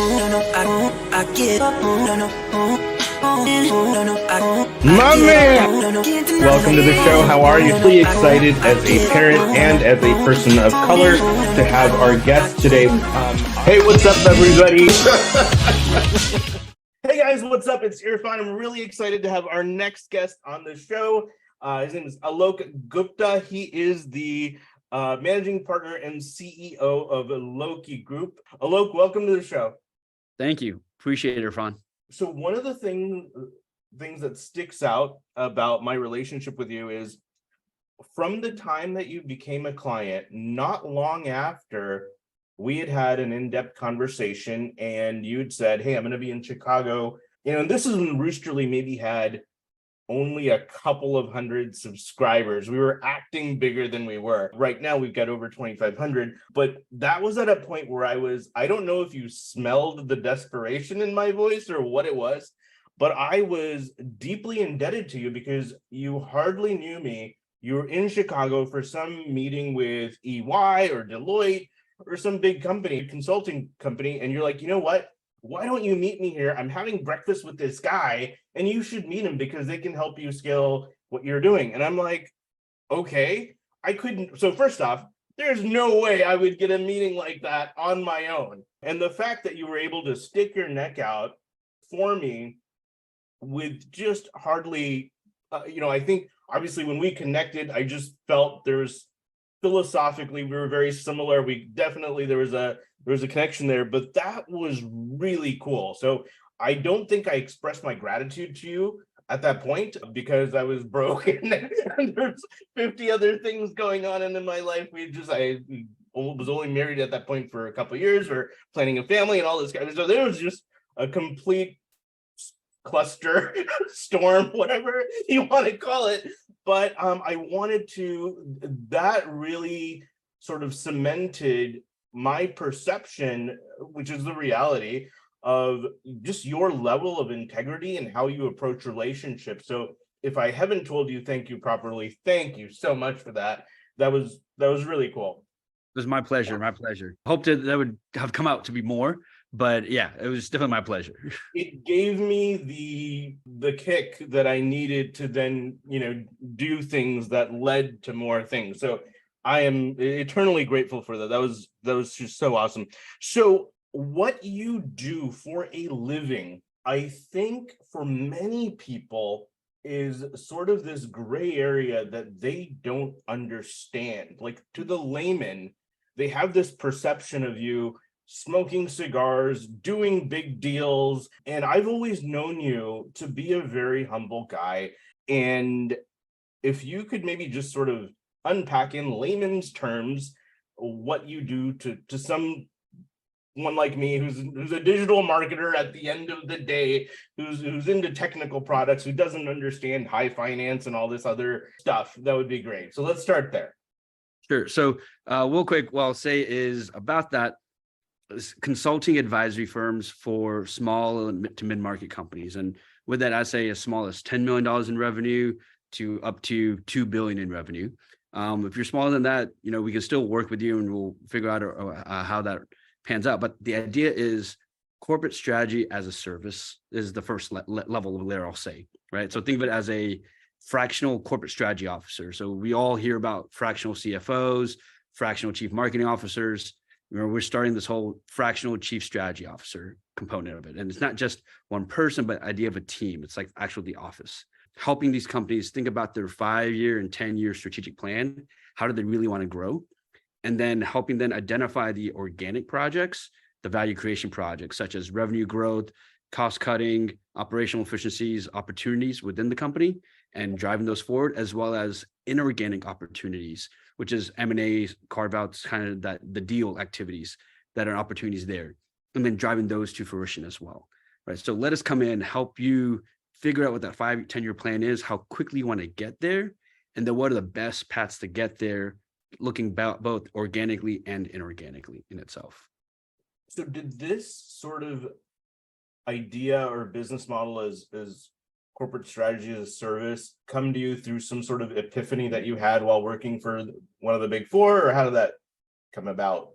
My man! Welcome to the show. How are you? Really excited as a parent and as a person of color to have our guest today. Hey, what's up, everybody? Hey guys, what's up? It's Irfan. I'm really excited to have our next guest on the show. His name is Alok Gupta. He is the managing partner and CEO of Loki Group. Alok, welcome to the show. Thank you. Appreciate it, Irfan. So one of the things that sticks out about my relationship with you is from the time that you became a client, not long after we had an in-depth conversation and you'd said, hey, I'm going to be in Chicago. And this is when Roosterly maybe had only a couple of hundred subscribers. We were acting bigger than we were. Right now, we've got over 2,500. But that was at a point where I don't know if you smelled the desperation in my voice or what it was, but I was deeply indebted to you because you hardly knew me. You were in Chicago for some meeting with EY or Deloitte or some big company, consulting company. And you're like, you know what? Why don't you meet me here? I'm having breakfast with this guy and you should meet him because they can help you scale what you're doing. And I'm like, okay, I couldn't. So first off, there's no way I would get a meeting like that on my own. And the fact that you were able to stick your neck out for me with just hardly, I think obviously when we connected, I just felt philosophically, we were very similar. There was a connection there, but that was really cool. So I don't think I expressed my gratitude to you at that point because I was broke and there's 50 other things going on in my life. I was only married at that point for a couple of years. We're planning a family and all this kind of stuff. There was just a complete cluster storm, whatever you want to call it. But that really sort of cemented my perception, which is the reality of just your level of integrity and how you approach relationships. So if I haven't told you thank you properly, thank you so much for that. That was really cool. It was my pleasure. My pleasure. Hope that would have come out to be more, but yeah, it was definitely my pleasure. It gave me the kick that I needed to then, do things that led to more things. So I am eternally grateful for that. That was just so awesome. So what you do for a living, I think for many people is sort of this gray area that they don't understand. Like to the layman, they have this perception of you smoking cigars, doing big deals. And I've always known you to be a very humble guy. And if you could maybe just sort of unpack in layman's terms what you do to someone like me who's a digital marketer at the end of the day, who's into technical products, who doesn't understand high finance and all this other stuff, that would be great. So let's start there. Sure. So real quick, what I'll say is about that consulting advisory firms for small to mid-market companies. And with that, I say as small as $10 million in revenue to up to $2 billion in revenue. If you're smaller than that, we can still work with you and we'll figure out how that pans out. But the idea is corporate strategy as a service is the first level of layer, I'll say, right? So think of it as a fractional corporate strategy officer. So we all hear about fractional CFOs, fractional chief marketing officers. We're starting this whole fractional chief strategy officer component of it. And it's not just one person, but idea of a team. It's like actually the office, helping these companies think about their 5-year and 10-year strategic plan. How do they really want to grow? And then helping them identify the organic projects, the value creation projects, such as revenue growth, cost cutting, operational efficiencies, opportunities within the company, and driving those forward, as well as inorganic opportunities, which is M&A, carve-outs, kind of the deal activities that are opportunities there, and then driving those to fruition as well, right? So let us come in, help you figure out what that 5-10-year plan is, how quickly you want to get there, and then what are the best paths to get there, looking both organically and inorganically in itself. So did this sort of idea or business model as corporate strategy as a service come to you through some sort of epiphany that you had while working for one of the big four, or how did that come about?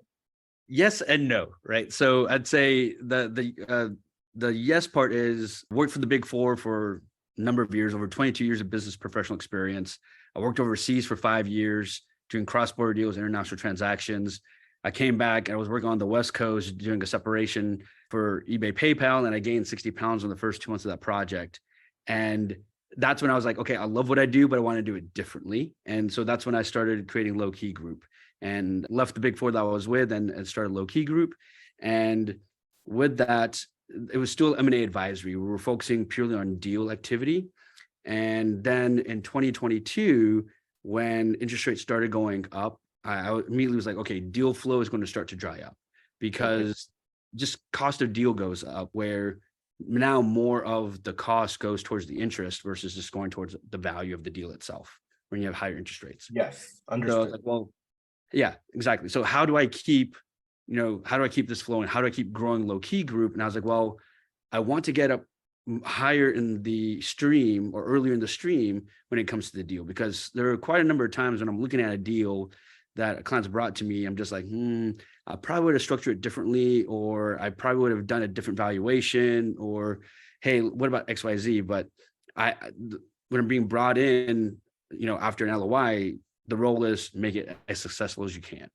Yes and no, right? So I'd say the yes part is worked for the Big Four for a number of years, over 22 years of business professional experience. I worked overseas for 5 years doing cross-border deals, international transactions. I came back, I was working on the West Coast doing a separation for eBay PayPal, and I gained 60 pounds in the first 2 months of that project. And that's when I was like, okay, I love what I do, but I want to do it differently. And so that's when I started creating Loki Group and left the Big Four that I was with and started Loki Group. And with that, it was still M&A advisory. We were focusing purely on deal activity. And then in 2022, when interest rates started going up, I immediately was like, okay, deal flow is going to start to dry up because just cost of deal goes up, where now more of the cost goes towards the interest versus just going towards the value of the deal itself when you have higher interest rates. Yes, So I understood. was like, well, yeah, exactly. So how do I keep this flowing? How do I keep growing Low-Key Group? And I was like, well, I want to get up higher in the stream or earlier in the stream when it comes to the deal, because there are quite a number of times when I'm looking at a deal that a client's brought to me, I'm just like, I probably would have structured it differently, or I probably would have done a different valuation, or, hey, what about XYZ? But when I'm being brought in, after an LOI, the role is make it as successful as you can.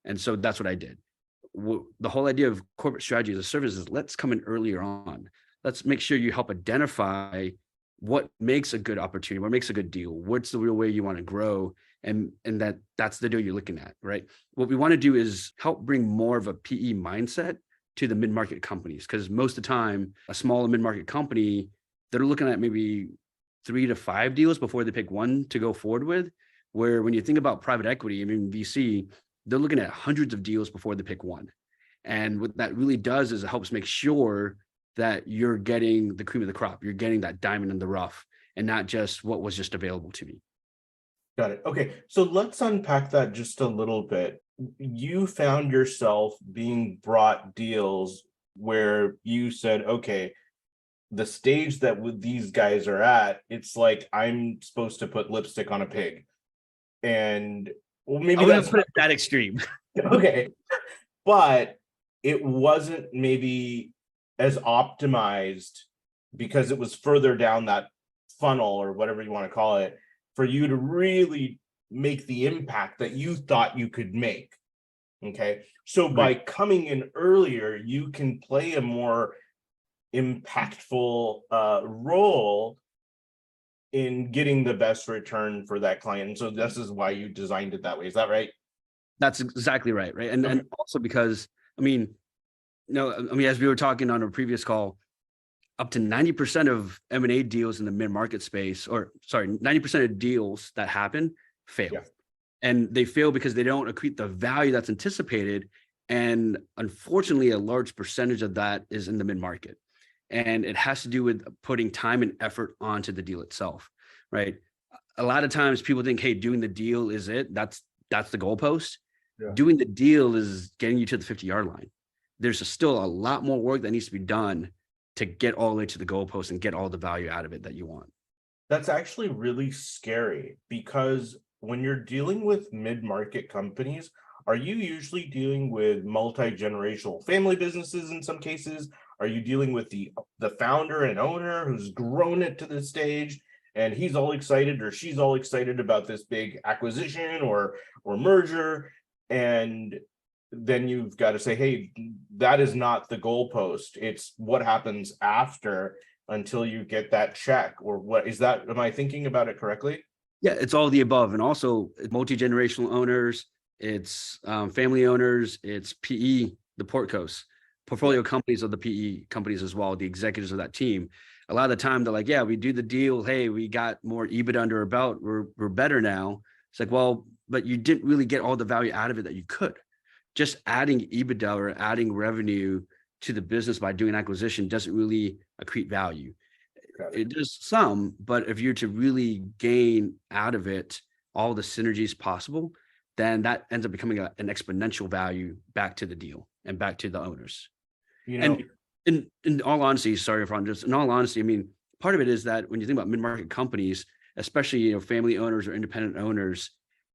And so that's what I did. The whole idea of corporate strategy as a service is let's come in earlier on. Let's make sure you help identify what makes a good opportunity, what makes a good deal, what's the real way you want to grow, and that's the deal you're looking at, right? What we want to do is help bring more of a PE mindset to the mid-market companies, because most of the time, a small and mid-market company, they're looking at maybe 3 to 5 deals before they pick one to go forward with. Where when you think about private equity, VC, they're looking at hundreds of deals before they pick one. And what that really does is it helps make sure that you're getting the cream of the crop. You're getting that diamond in the rough and not just what was just available to me. Got it. Okay. So let's unpack that just a little bit. You found yourself being brought deals where you said, okay, the stage that these guys are at, it's like I'm supposed to put lipstick on a pig. And well, maybe I wouldn't that's put it that extreme. okay. But it wasn't maybe as optimized because it was further down that funnel or whatever you want to call it for you to really make the impact that you thought you could make. Okay. So by coming in earlier, you can play a more impactful role in getting the best return for that client. And so this is why you designed it that way. Is that right? That's exactly right. Right. And also because, as we were talking on a previous call, up to 90% of M&A deals in the mid-market space, 90% of deals that happen fail. Yeah. And they fail because they don't accrete the value that's anticipated. And unfortunately, a large percentage of that is in the mid-market. And it has to do with putting time and effort onto the deal itself, right? A lot of times people think, hey, doing the deal is it. That's the goalpost. Yeah. Doing the deal is getting you to the 50-yard line. There's still a lot more work that needs to be done to get all the way to the goalpost and get all the value out of it that you want. That's actually really scary, because when you're dealing with mid-market companies, are you usually dealing with multi-generational family businesses in some cases? Are you dealing with the founder and owner who's grown it to this stage and he's all excited or she's all excited about this big acquisition or merger? And then you've got to say, hey, that is not the goalpost. It's what happens after until you get that check. Or what is that? Am I thinking about it correctly? Yeah, it's all the above. And also multi-generational owners, it's family owners, it's PE, the portcos, portfolio companies of the PE companies as well, the executives of that team. A lot of the time they're like, yeah, we do the deal. Hey, we got more EBIT under our belt. We're better now. It's like, well, but you didn't really get all the value out of it that you could. Just adding EBITDA or adding revenue to the business by doing acquisition doesn't really accrete value. It does some, but if you're to really gain out of it all the synergies possible, then that ends up becoming an exponential value back to the deal and back to the owners. And in all honesty, in all honesty, part of it is that when you think about mid-market companies, especially family owners or independent owners,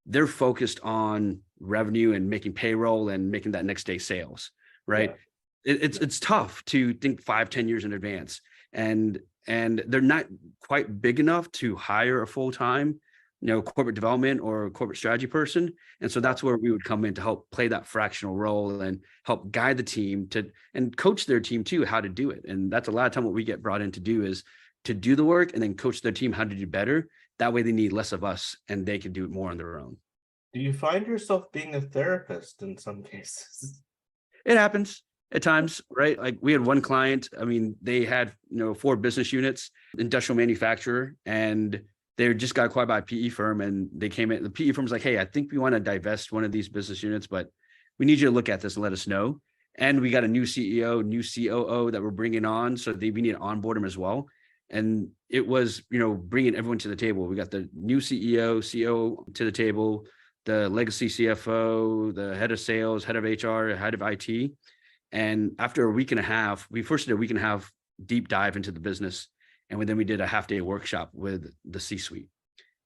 they're focused on revenue and making payroll and making that next day sales, right? It's tough to think 5-10 years in advance, and they're not quite big enough to hire a full-time, corporate development or corporate strategy person. And so that's where we would come in to help play that fractional role and help guide the team and coach their team too, how to do it. And that's a lot of time what we get brought in to do is to do the work and then coach their team how to do better. That way they need less of us and they can do it more on their own. Do you find yourself being a therapist in some cases? It happens at times, right? Like we had one client, I mean, they had, 4 business units, industrial manufacturer, and they just got acquired by a PE firm, and they came in, the PE firm was like, hey, I think we want to divest one of these business units, but we need you to look at this and let us know. And we got a new CEO, new COO that we're bringing on. So we need to onboard them as well. And it was, bringing everyone to the table. We got the new CEO, COO to the table, the legacy CFO, the head of sales, head of HR, head of IT. And after a week and a half, we first did a week and a half deep dive into the business. And then we did a half-day workshop with the C-suite.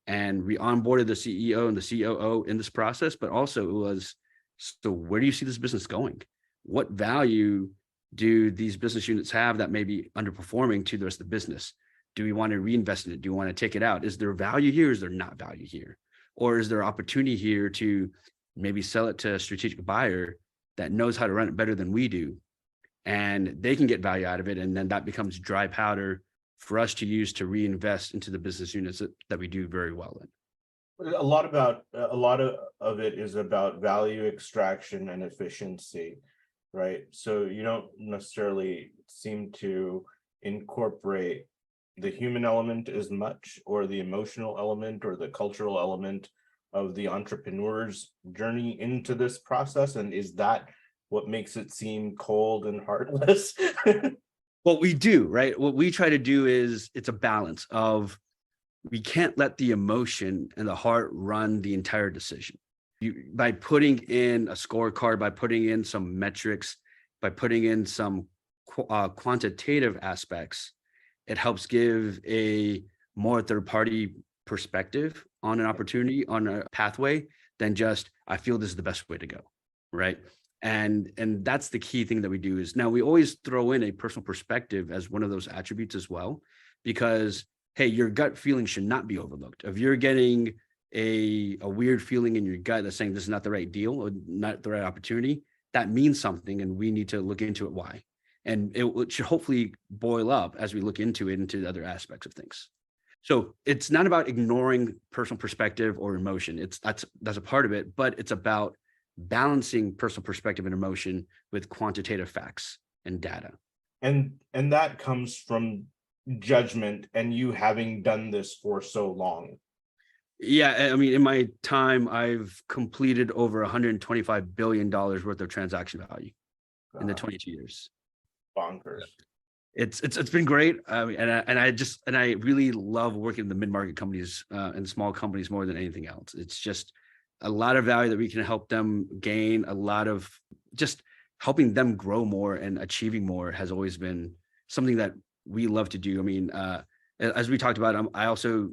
And we onboarded the CEO and the COO in this process, but also it was, so where do you see this business going? What value do these business units have that may be underperforming to the rest of the business? Do we want to reinvest in it? Do we want to take it out? Is there value here? Is there not value here? Or is there opportunity here to maybe sell it to a strategic buyer that knows how to run it better than we do? And they can get value out of it. And then that becomes dry powder for us to use to reinvest into the business units that we do very well in. A lot of it is about value extraction and efficiency, right? So you don't necessarily seem to incorporate the human element as much, or the emotional element or the cultural element of the entrepreneur's journey into this process. And is that what makes it seem cold and heartless? What we do, right? What we try to do is it's a balance of, we can't let the emotion and the heart run the entire decision. By putting in a scorecard, by putting in some metrics, by putting in some quantitative aspects, it helps give a more third-party perspective on an opportunity, on a pathway, than just, I feel this is the best way to go, right? And that's the key thing that we do. Is now we always throw in a personal perspective as one of those attributes as well, because, hey, your gut feeling should not be overlooked. If you're getting a weird feeling in your gut that's saying this is not the right deal or not the right opportunity, that means something, and we need to look into it why. And it should hopefully boil up as we look into it, into the other aspects of things. So it's not about ignoring personal perspective or emotion. That's a part of it, but it's about balancing personal perspective and emotion with quantitative facts and data. And that comes from judgment and you having done this for so long. Yeah, I mean, in my time, I've completed over $125 billion worth of transaction value in the 22 years. Bonkers. It's been great. And I really love working in the mid-market companies and small companies more than anything else. It's just a lot of value that we can help them gain. A lot of just helping them grow more and achieving more has always been something that we love to do. I mean, as we talked about, I also,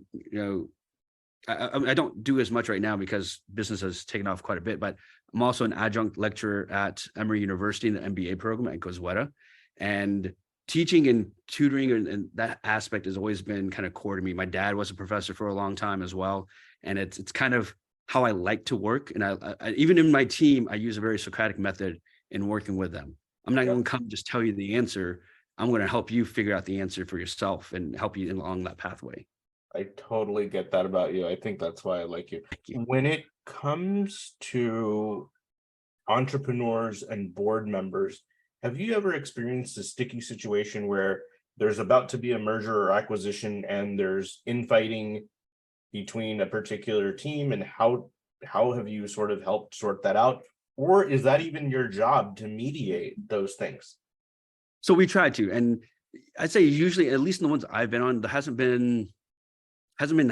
I don't do as much right now because business has taken off quite a bit, but I'm also an adjunct lecturer at Emory University in the MBA program at Gozueta, and teaching and tutoring and that aspect has always been kind of core to me. My dad was a professor for a long time as well, and it's kind of how I like to work. And I even in my team, I use a very Socratic method in working with them. I'm not going to come just tell you the answer. I'm going to help you figure out the answer for yourself and help you along that pathway. I totally get that about you. I think that's why I like you. When it comes to entrepreneurs and board members, have you ever experienced a sticky situation where there's about to be a merger or acquisition and there's infighting between a particular team, and how have you sort of helped sort that out? Or is that even your job to mediate those things? So we try to, and I'd say usually, at least in the ones I've been on, there hasn't been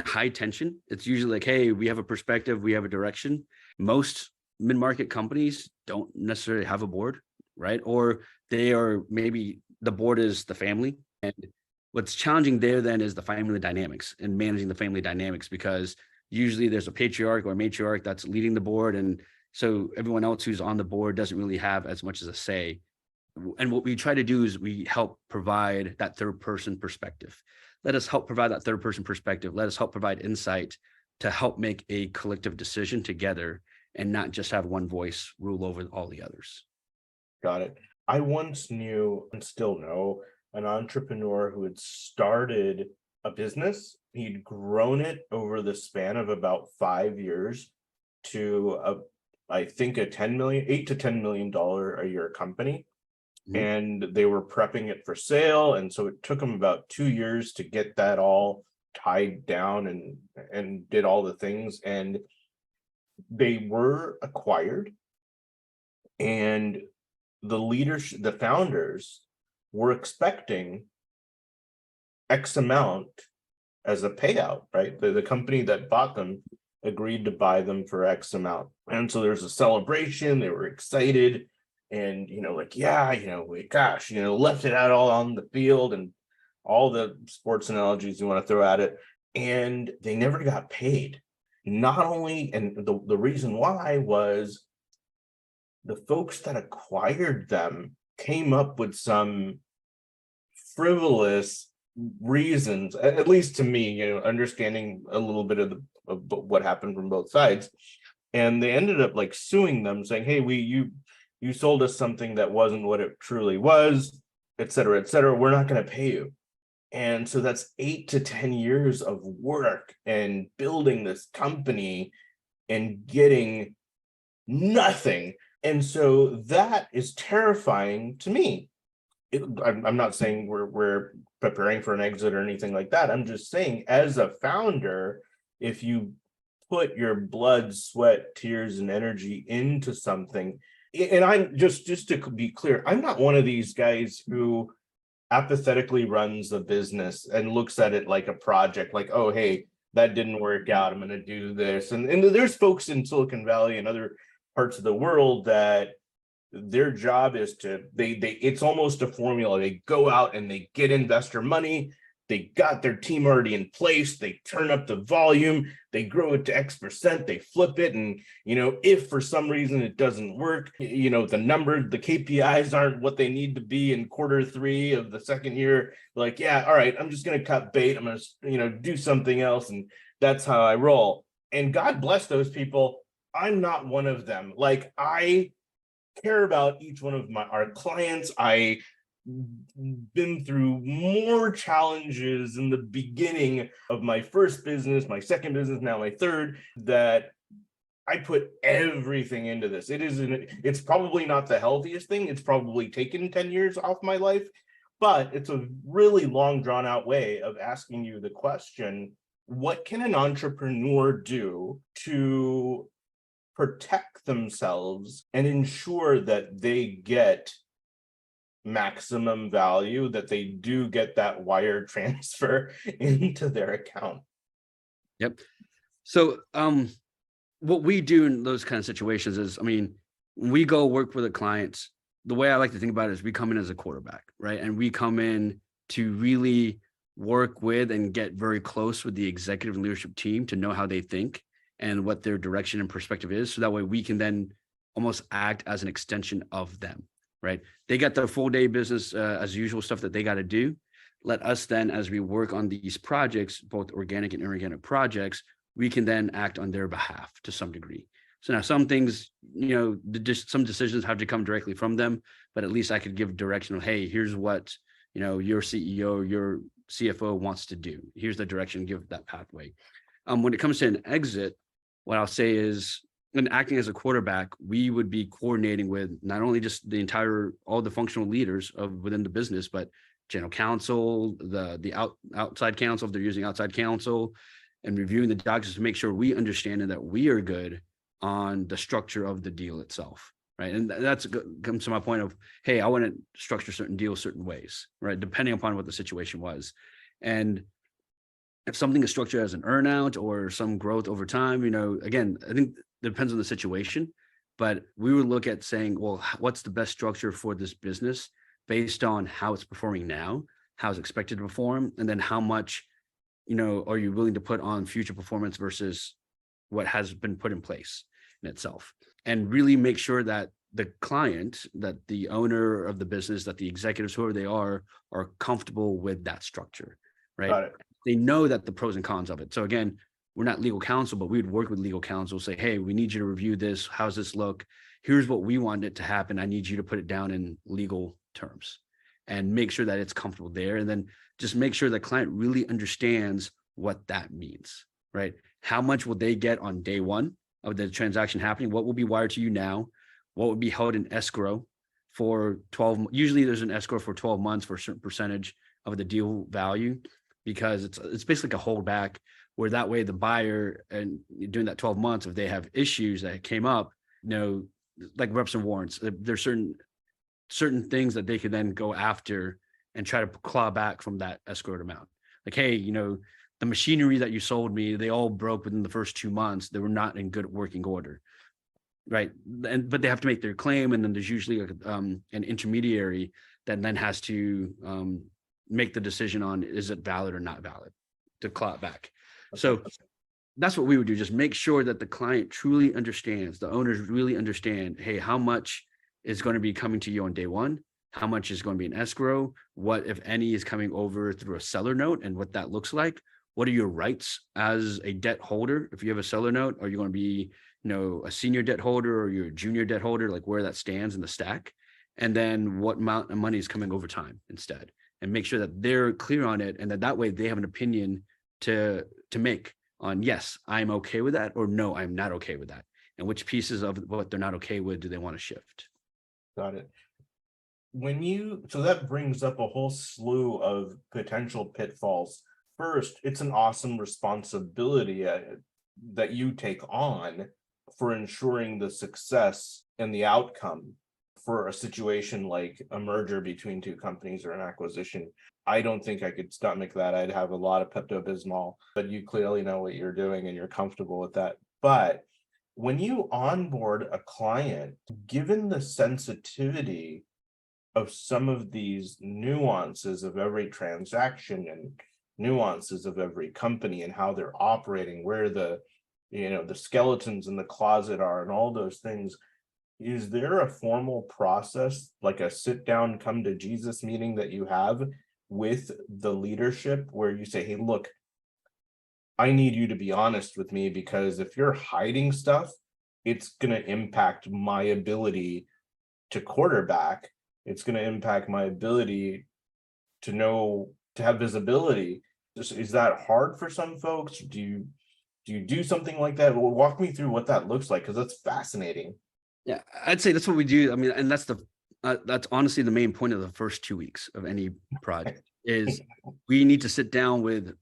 high tension. It's usually like, hey, we have a perspective, we have a direction. Most mid-market companies don't necessarily have a board, right? Or maybe the board is the family. And what's challenging there then is the family dynamics and managing the family dynamics, because usually there's a patriarch or a matriarch that's leading the board, and So everyone else who's on the board doesn't really have as much as a say. And what we try to do is we help provide that third person perspective. Let us help provide that third person perspective. Let us help provide insight to help make a collective decision together and not just have one voice rule over all the others. Got it. I once knew and still know an entrepreneur who had started a business. He'd grown it over the span of about 5 years to I think a 10 million, $8 to $10 million a year company. Mhm. And they were prepping it for sale. And so it took them about 2 years to get that all tied down and did all the things. And they were acquired. And the leadership, the founders were expecting X amount as a payout, right? The company that bought them agreed to buy them for X amount. And so there's a celebration. They were excited. And, like, yeah, gosh, left it out all on the field and all the sports analogies you want to throw at it. And they never got paid. Not only, and the reason why was the folks that acquired them came up with some frivolous reasons, at least to me, understanding a little bit of what happened from both sides. And they ended up like suing them, saying, hey, you sold us something that wasn't what it truly was, et cetera, et cetera. We're not going to pay you. And so that's 8 to 10 years of work and building this company and getting nothing. And so that is terrifying to me. I'm not saying we're preparing for an exit or anything like that. I'm just saying, as a founder, if you put your blood, sweat, tears, and energy into something, and I'm just to be clear, I'm not one of these guys who apathetically runs a business and looks at it like a project, like, oh, hey, that didn't work out, I'm going to do this. And there's folks in Silicon Valley and other parts of the world that their job is to, it's almost a formula. They go out and they get investor money. They got their team already in place. They turn up the volume. They grow it to X%. They flip it. And, if for some reason it doesn't work, the KPIs aren't what they need to be in Q3 of the second year. Like, yeah, all right, I'm just going to cut bait. I'm going to, do something else. And that's how I roll. And God bless those people. I'm not one of them. Like, I care about each one of our clients. I been through more challenges in the beginning of my first business, my second business, now my third, that I put everything into this. It's probably not the healthiest thing. It's probably taken 10 years off my life, but it's a really long, drawn out way of asking you the question, what can an entrepreneur do to protect themselves and ensure that they get maximum value, that they do get that wire transfer into their account? Yep. So what we do in those kind of situations is, we go work with the clients. The way I like to think about it is we come in as a quarterback, right? And we come in to really work with and get very close with the executive and leadership team to know how they think and what their direction and perspective is. So that way we can then almost act as an extension of them, right? They got their full day business as usual stuff that they got to do. Let us then, as we work on these projects, both organic and inorganic projects, we can then act on their behalf to some degree. So now some things, some decisions have to come directly from them, but at least I could give direction of, hey, here's what, your CEO, your CFO wants to do. Here's the direction, give that pathway. When it comes to an exit, what I'll say is, when acting as a quarterback, we would be coordinating with not only just all the functional leaders within the business, but general counsel, the outside counsel, if they're using outside counsel, and reviewing the documents to make sure we understand and that we are good on the structure of the deal itself, right? And that's comes to my point of, hey, I want to structure certain deals certain ways, right? Depending upon what the situation was. And if something is structured as an earnout or some growth over time, again, I think it depends on the situation, but we would look at saying, well, what's the best structure for this business based on how it's performing now, how it's expected to perform, and then how much, are you willing to put on future performance versus what has been put in place in itself. and really make sure that the client, that the owner of the business, that the executives, whoever they are comfortable with that structure, right? Got it. They know that the pros and cons of it. So again, we're not legal counsel, but we would work with legal counsel, say, hey, we need you to review this. How's this look? Here's what we want it to happen. I need you to put it down in legal terms and make sure that it's comfortable there. And then just make sure the client really understands what that means, right? How much will they get on day one of the transaction happening? What will be wired to you now? What would be held in escrow for 12? Usually there's an escrow for 12 months for a certain percentage of the deal value, because it's basically like a holdback, where that way the buyer, and during that 12 months, if they have issues that came up, like reps and warrants, there's certain things that they could then go after and try to claw back from that escrowed amount. Like, hey, the machinery that you sold me, they all broke within the first 2 months. They were not in good working order. Right. But they have to make their claim. And then there's usually an intermediary that then has to make the decision on, is it valid or not valid, to claw it back. So that's what we would do. Just make sure that the client truly understands, the owners really understand, hey, how much is going to be coming to you on day one? How much is going to be in escrow? What, if any, is coming over through a seller note, and what that looks like? What are your rights as a debt holder? If you have a seller note, are you going to be, a senior debt holder, or you're a junior debt holder, like where that stands in the stack? And then what amount of money is coming over time instead, and make sure that they're clear on it, and that way they have an opinion to make on, yes, I'm okay with that, or no, I'm not okay with that. And which pieces of what they're not okay with do they want to shift? Got it. So that brings up a whole slew of potential pitfalls. First, it's an awesome responsibility that you take on for ensuring the success and the outcome for a situation like a merger between two companies or an acquisition. I don't think I could stomach that. I'd have a lot of Pepto-Bismol, but you clearly know what you're doing and you're comfortable with that. But when you onboard a client, given the sensitivity of some of these nuances of every transaction and nuances of every company and how they're operating, where the skeletons in the closet are, and all those things, is there a formal process, like a sit down, come to Jesus meeting that you have with the leadership, where you say, hey, look, I need you to be honest with me, because if you're hiding stuff, it's going to impact my ability to quarterback. It's going to impact my ability to have visibility. Is that hard for some folks? Do you do something like that? Well, walk me through what that looks like, because that's fascinating. Yeah, I'd say that's what we do. I mean, and that's honestly the main point of the first 2 weeks of any project is we need to sit down with,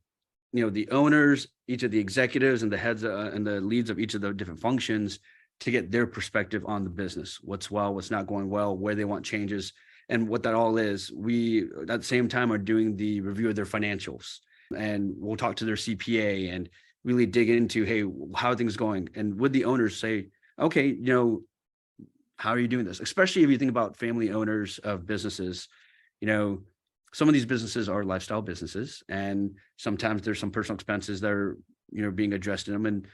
the owners, each of the executives, and the heads and the leads of each of the different functions, to get their perspective on the business, what's well, what's not going well, where they want changes. And what that all is, we at the same time are doing the review of their financials, and we'll talk to their CPA and really dig into, hey, how are things going? And with the owners say, okay, how are you doing this? Especially if you think about family owners of businesses, some of these businesses are lifestyle businesses, and sometimes there's some personal expenses that are, being addressed in them. And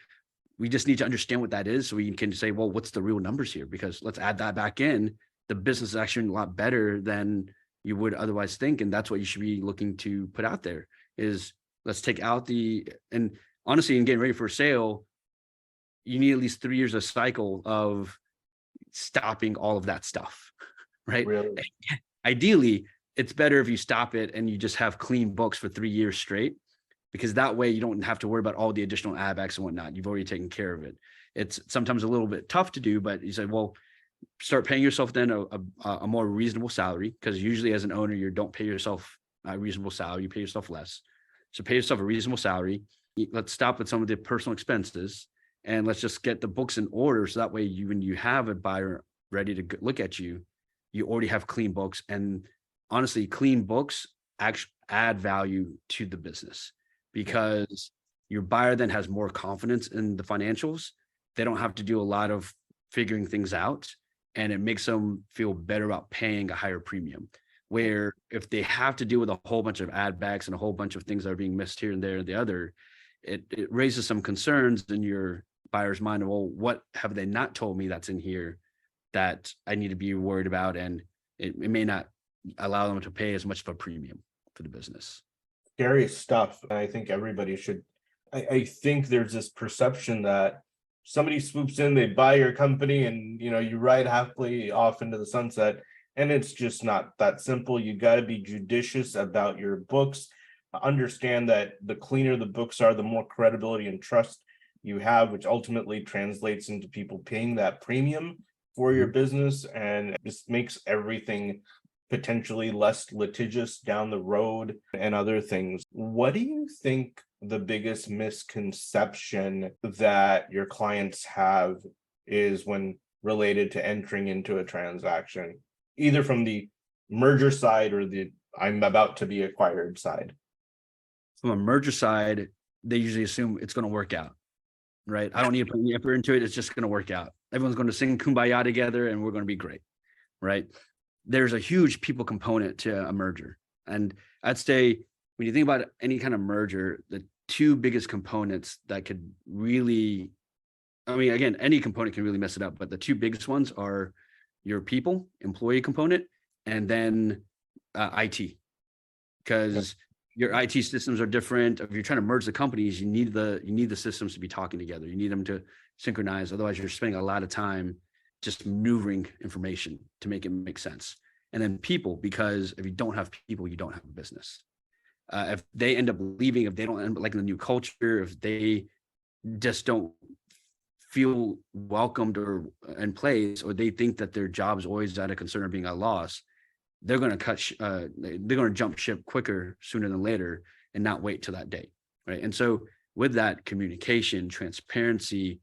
we just need to understand what that is, so we can say, well, what's the real numbers here? Because let's add that back in. The business is actually a lot better than you would otherwise think. And that's what you should be looking to put out there is, let's take out and honestly, in getting ready for a sale, you need at least 3 years of cycle of stopping all of that stuff, right? Really? Ideally, it's better if you stop it and you just have clean books for 3 years straight, because that way you don't have to worry about all the additional add backs and whatnot. You've already taken care of it. It's sometimes a little bit tough to do, but you say, well, start paying yourself then a more reasonable salary, because usually as an owner, you don't pay yourself a reasonable salary, you pay yourself less. So pay yourself a reasonable salary. Let's stop with some of the personal expenses, and let's just get the books in order. So that way when you have a buyer ready to look at you, you already have clean books. And honestly, clean books actually add value to the business, because your buyer then has more confidence in the financials. They don't have to do a lot of figuring things out, and it makes them feel better about paying a higher premium. Where if they have to deal with a whole bunch of add backs and a whole bunch of things that are being missed here and there and the other, it raises some concerns in your buyer's mind, well, what have they not told me that's in here that I need to be worried about? And it may not allow them to pay as much of a premium for the business. Scary stuff. I think everybody should. I think there's this perception that somebody swoops in, they buy your company, and you ride happily off into the sunset. And it's just not that simple. You got to be judicious about your books. Understand that the cleaner the books are, the more credibility and trust you have, which ultimately translates into people paying that premium for your business, and just makes everything potentially less litigious down the road and other things. What do you think the biggest misconception that your clients have is when related to entering into a transaction, either from the merger side or the I'm about to be acquired side? From a merger side, they usually assume it's going to work out, right? I don't need to put any effort into it. It's just going to work out. Everyone's going to sing Kumbaya together and we're going to be great, right? There's a huge people component to a merger. And I'd say when you think about any kind of merger, the two biggest components that could really, I mean, again, any component can really mess it up, but the two biggest ones are your people, employee component, and then IT. Because your IT systems are different. If you're trying to merge the companies, you need the systems to be talking together. You need them to synchronize. Otherwise, you're spending a lot of time just maneuvering information to make it make sense. And then people, because if you don't have people, you don't have a business. If they end up leaving, if they don't end up liking the new culture, if they just don't feel welcomed or in place, or they think that their job is always at a concern of being a loss, they're going to they're going to jump ship quicker sooner than later and not wait till that day, right? And so with that, communication, transparency,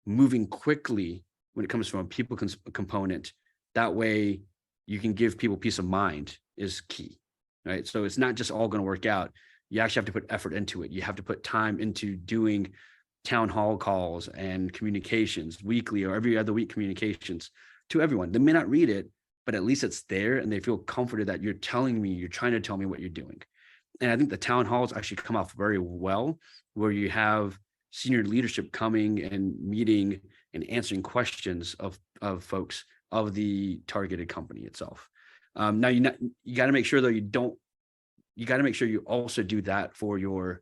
moving quickly when it comes from a people component, that way you can give people peace of mind is key, right? So it's not just all going to work out. You actually have to put effort into it. You have to put time into doing town hall calls and communications, weekly or every other week communications to everyone. They may not read it, but at least it's there and they feel comforted that you're trying to tell me what you're doing. And I think the town halls actually come off very well, where you have senior leadership coming and meeting and answering questions of folks of the targeted company itself. Now you got to make sure though you got to make sure you also do that for your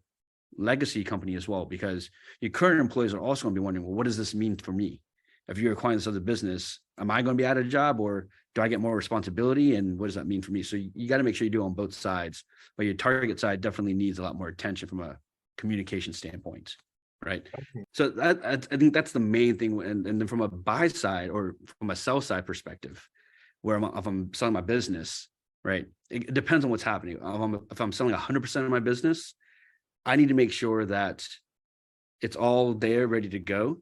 legacy company as well, because your current employees are also going to be wondering, well, what does this mean for me? If you're acquiring this other business, am I going to be out of a job, or do I get more responsibility? And what does that mean for me? So you got to make sure you do it on both sides, but your target side definitely needs a lot more attention from a communication standpoint, right? Okay. So I think that's the main thing. And then from a buy side or from a sell side perspective, where if I'm selling my business, right? It depends on what's happening. If I'm selling 100% of my business, I need to make sure that it's all there ready to go.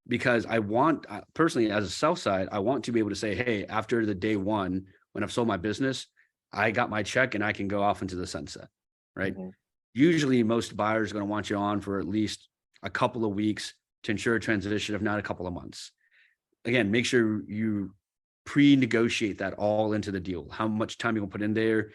Because I want, personally, as a sell side, I want to be able to say, hey, after the day one, when I've sold my business, I got my check and I can go off into the sunset, right? Mm-hmm. Usually most buyers are going to want you on for at least a couple of weeks to ensure a transition, if not a couple of months. Again, make sure you pre-negotiate that all into the deal. How much time you will put in there.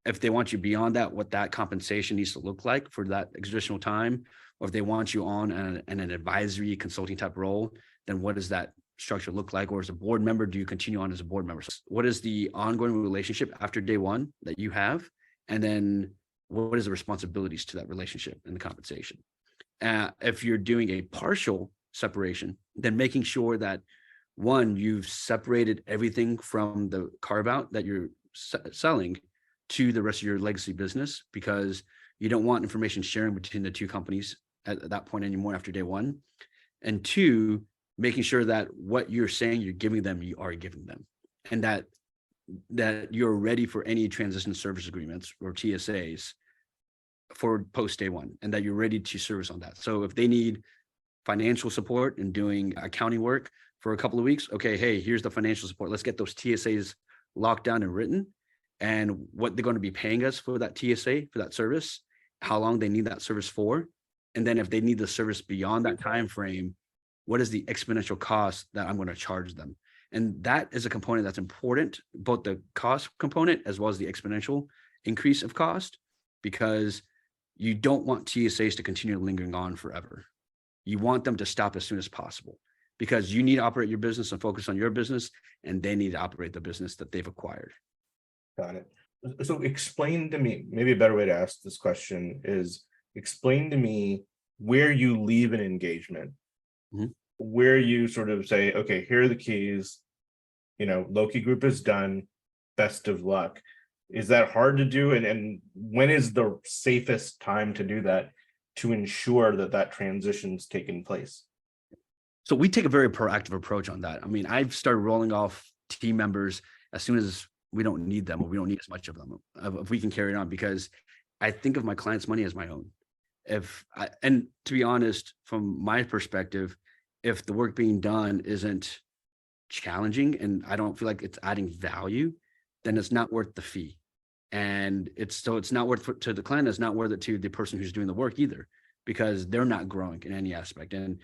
If they want you beyond that, what that compensation needs to look like for that additional time. Or if they want you on an advisory consulting type role, then what does that structure look like? Or as a board member, do you continue on as a board member? So what is the ongoing relationship after day one that you have? And then what is the responsibilities to that relationship and the compensation? If you're doing a partial separation, then making sure that one, you've separated everything from the carve out that you're selling to the rest of your legacy business, because you don't want information sharing between the two companies at that point anymore after day one. And two, making sure that what you're saying you're giving them, you are giving them, and that you're ready for any transition service agreements or TSAs for post day one, and that you're ready to service on that. So if they need financial support and doing accounting work for a couple of weeks, okay, hey, here's the financial support. Let's get those TSAs locked down and written, and what they're going to be paying us for that TSA, for that service, how long they need that service for. And then if they need the service beyond that time frame, what is the exponential cost that I'm going to charge them? And that is a component that's important, both the cost component as well as the exponential increase of cost, because you don't want TSAs to continue lingering on forever. you want them to stop as soon as possible, because you need to operate your business and focus on your business, and they need to operate the business that they've acquired. Got it. So explain to me, maybe a better way to ask this question is explain to me where you leave an engagement, where you sort of say, okay, here are the keys, Loki Group is done, best of luck. Is that hard to do? And when is the safest time to do that to ensure that that transition's taken place? So we take a very proactive approach on that. I mean, I've started rolling off team members as soon as we don't need them, or we don't need as much of them, if we can carry it on, because I think of my clients' money as my own. And to be honest, from my perspective, if the work being done isn't challenging and I don't feel like it's adding value, then it's not worth the fee. And it's not worth it to the client, it's not worth it to the person who's doing the work either, because they're not growing in any aspect. And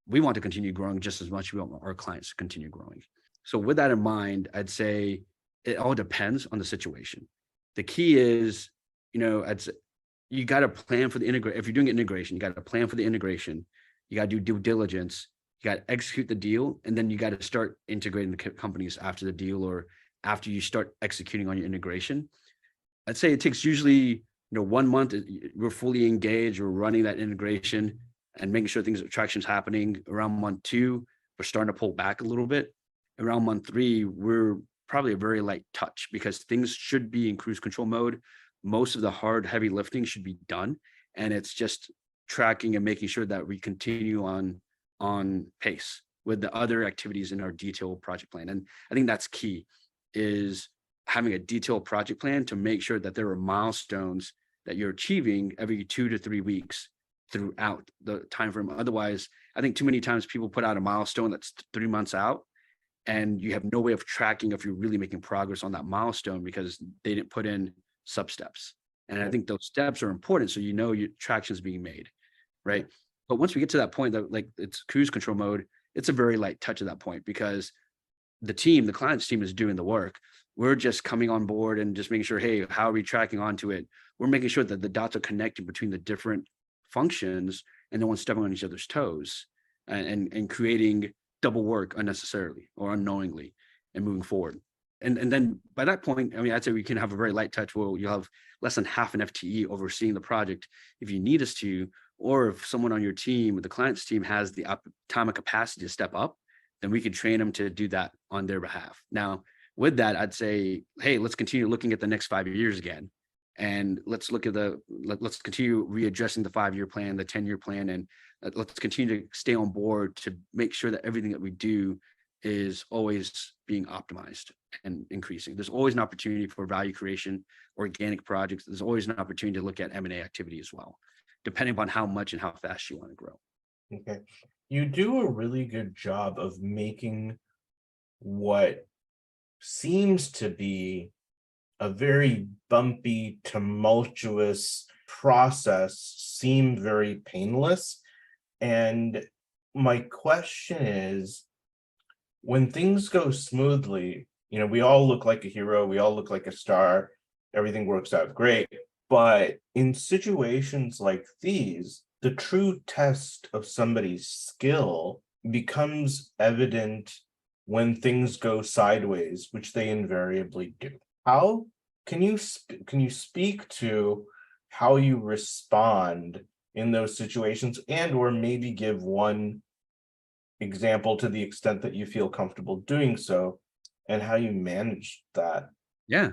we want to continue growing just as much as we want our clients to continue growing. So with that in mind, I'd say it all depends on the situation. The key is, you got to plan for the integration. If you're doing integration, you got to plan for the integration. You got to do due diligence. You got to execute the deal, and then you got to start integrating the companies after the deal, or after you start executing on your integration. I'd say it takes usually 1 month. We're fully engaged. We're running that integration and making sure traction's happening. Around month 2, we're starting to pull back a little bit. Around month 3, we're probably a very light touch, because things should be in cruise control mode. Most of the hard, heavy lifting should be done, and it's just tracking and making sure that we continue on pace with the other activities in our detailed project plan. And I think that's key, is having a detailed project plan to make sure that there are milestones that you're achieving every 2 to 3 weeks throughout the time frame. Otherwise, I think too many times people put out a milestone that's 3 months out, and you have no way of tracking if you're really making progress on that milestone, because they didn't put in sub steps. And I think those steps are important, so your traction is being made, right? But once we get to that point that like it's cruise control mode, it's a very light touch at that point, because the client's team is doing the work. We're just coming on board and just making sure, hey, how are we tracking onto it? We're making sure that the dots are connected between the different functions, and no one's stepping on each other's toes and creating double work unnecessarily or unknowingly, and moving forward. And then by that point, I mean, I'd say we can have a very light touch where you'll have less than half an FTE overseeing the project if you need us to, or if someone on your team, the client's team, has the time and capacity to step up, then we could train them to do that on their behalf. Now, with that, I'd say, hey, let's continue looking at the next 5 years again. And let's continue readdressing the 5-year plan, the 10-year plan, and let's continue to stay on board to make sure that everything that we do is always being optimized and increasing. There's always an opportunity for value creation, organic projects. There's always an opportunity to look at M&A activity as well, depending upon how much and how fast you want to grow. Okay. You do a really good job of making what seems to be a very bumpy, tumultuous process seem very painless. And my question is, when things go smoothly, we all look like a hero, we all look like a star, everything works out great. But in situations like these, the true test of somebody's skill becomes evident when things go sideways, which they invariably do. How can you speak to how you respond in those situations, and or maybe give one example to the extent that you feel comfortable doing so, and how you manage that? Yeah,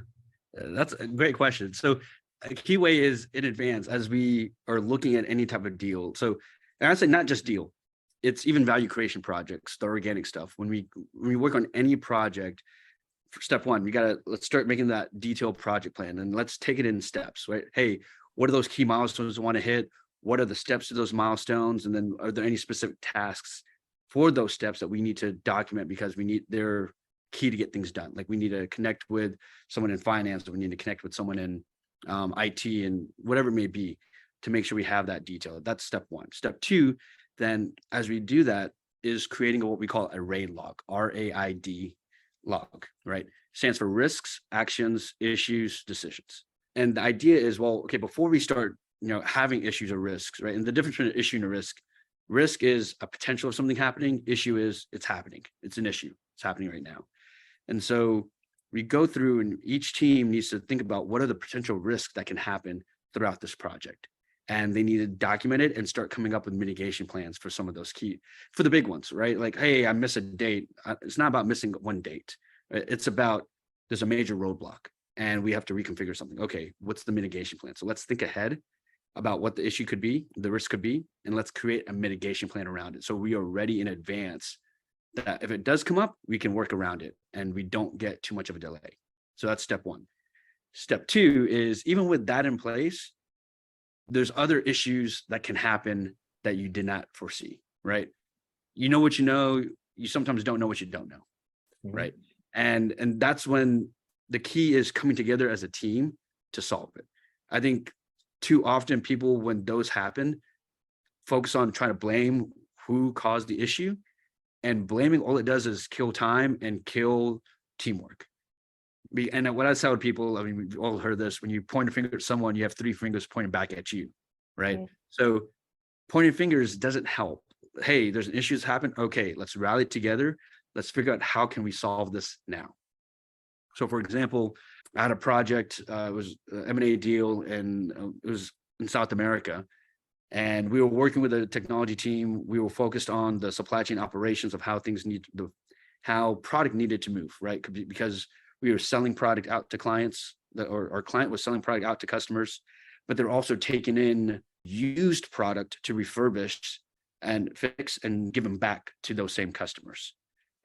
that's a great question. So a key way is in advance as we are looking at any type of deal. So, and I say not just deal, it's even value creation projects, the organic stuff. When we work on any project, step one, let's start making that detailed project plan, and let's take it in steps, right? Hey, what are those key milestones we want to hit? What are the steps to those milestones? And then are there any specific tasks for those steps that we need to document, because they're key to get things done. Like we need to connect with someone in finance, or we need to connect with someone in IT and whatever it may be, to make sure we have that detail. That's step one. Step two, then as we do that, is creating what we call a RAID log, RAID log, right? Stands for risks, actions, issues, decisions. And the idea is, well, okay, before we start, having issues or risks, right? And the difference between an issue and a risk, Risk is a potential of something happening. Issue is it's happening. It's an issue. It's happening right now. And so we go through, and each team needs to think about what are the potential risks that can happen throughout this project. And they need to document it and start coming up with mitigation plans for some of those for the big ones, right? Like, hey, I miss a date. It's not about missing one date. It's about there's a major roadblock and we have to reconfigure something. Okay, what's the mitigation plan? So let's think ahead about what the issue could be, the risk could be, and let's create a mitigation plan around it. So we are ready in advance that if it does come up, we can work around it and we don't get too much of a delay. So that's step one. Step two is, even with that in place, there's other issues that can happen that you did not foresee, right? You know what you know, you sometimes don't know what you don't know, right? And that's when the key is coming together as a team to solve it. I think too often people, when those happen, focus on trying to blame who caused the issue, and blaming, all it does is kill time and kill teamwork. And what I tell people, I mean, we've all heard this, when you point a finger at someone, you have three fingers pointing back at you, right? So pointing fingers doesn't help. Hey, there's an issue that's happened. Okay, let's rally together. Let's figure out how can we solve this now. So for example, I had a project, it was an M&A deal, and it was in South America. And we were working with a technology team. We were focused on the supply chain operations of how things how product needed to move, right? Because we were selling product out to clients, or our client was selling product out to customers, but they're also taking in used product to refurbish and fix and give them back to those same customers.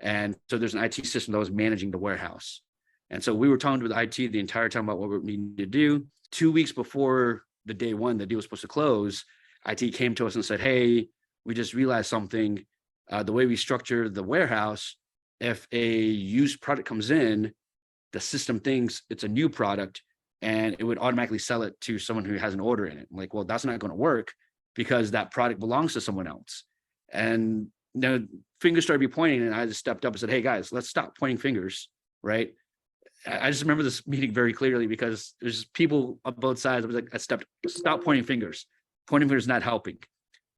And so there's an IT system that was managing the warehouse. And so we were talking with IT the entire time about what we needed to do. 2 weeks before the day one, the deal was supposed to close, IT came to us and said, hey, we just realized something. The way we structure the warehouse, if a used product comes in, the system thinks it's a new product and it would automatically sell it to someone who has an order in it. I'm like, well, that's not going to work because that product belongs to someone else. And fingers started be pointing, and I just stepped up and said, hey guys, let's stop pointing fingers, right? I just remember this meeting very clearly because there's people on both sides. I was like, stop pointing fingers. Pointing fingers is not helping.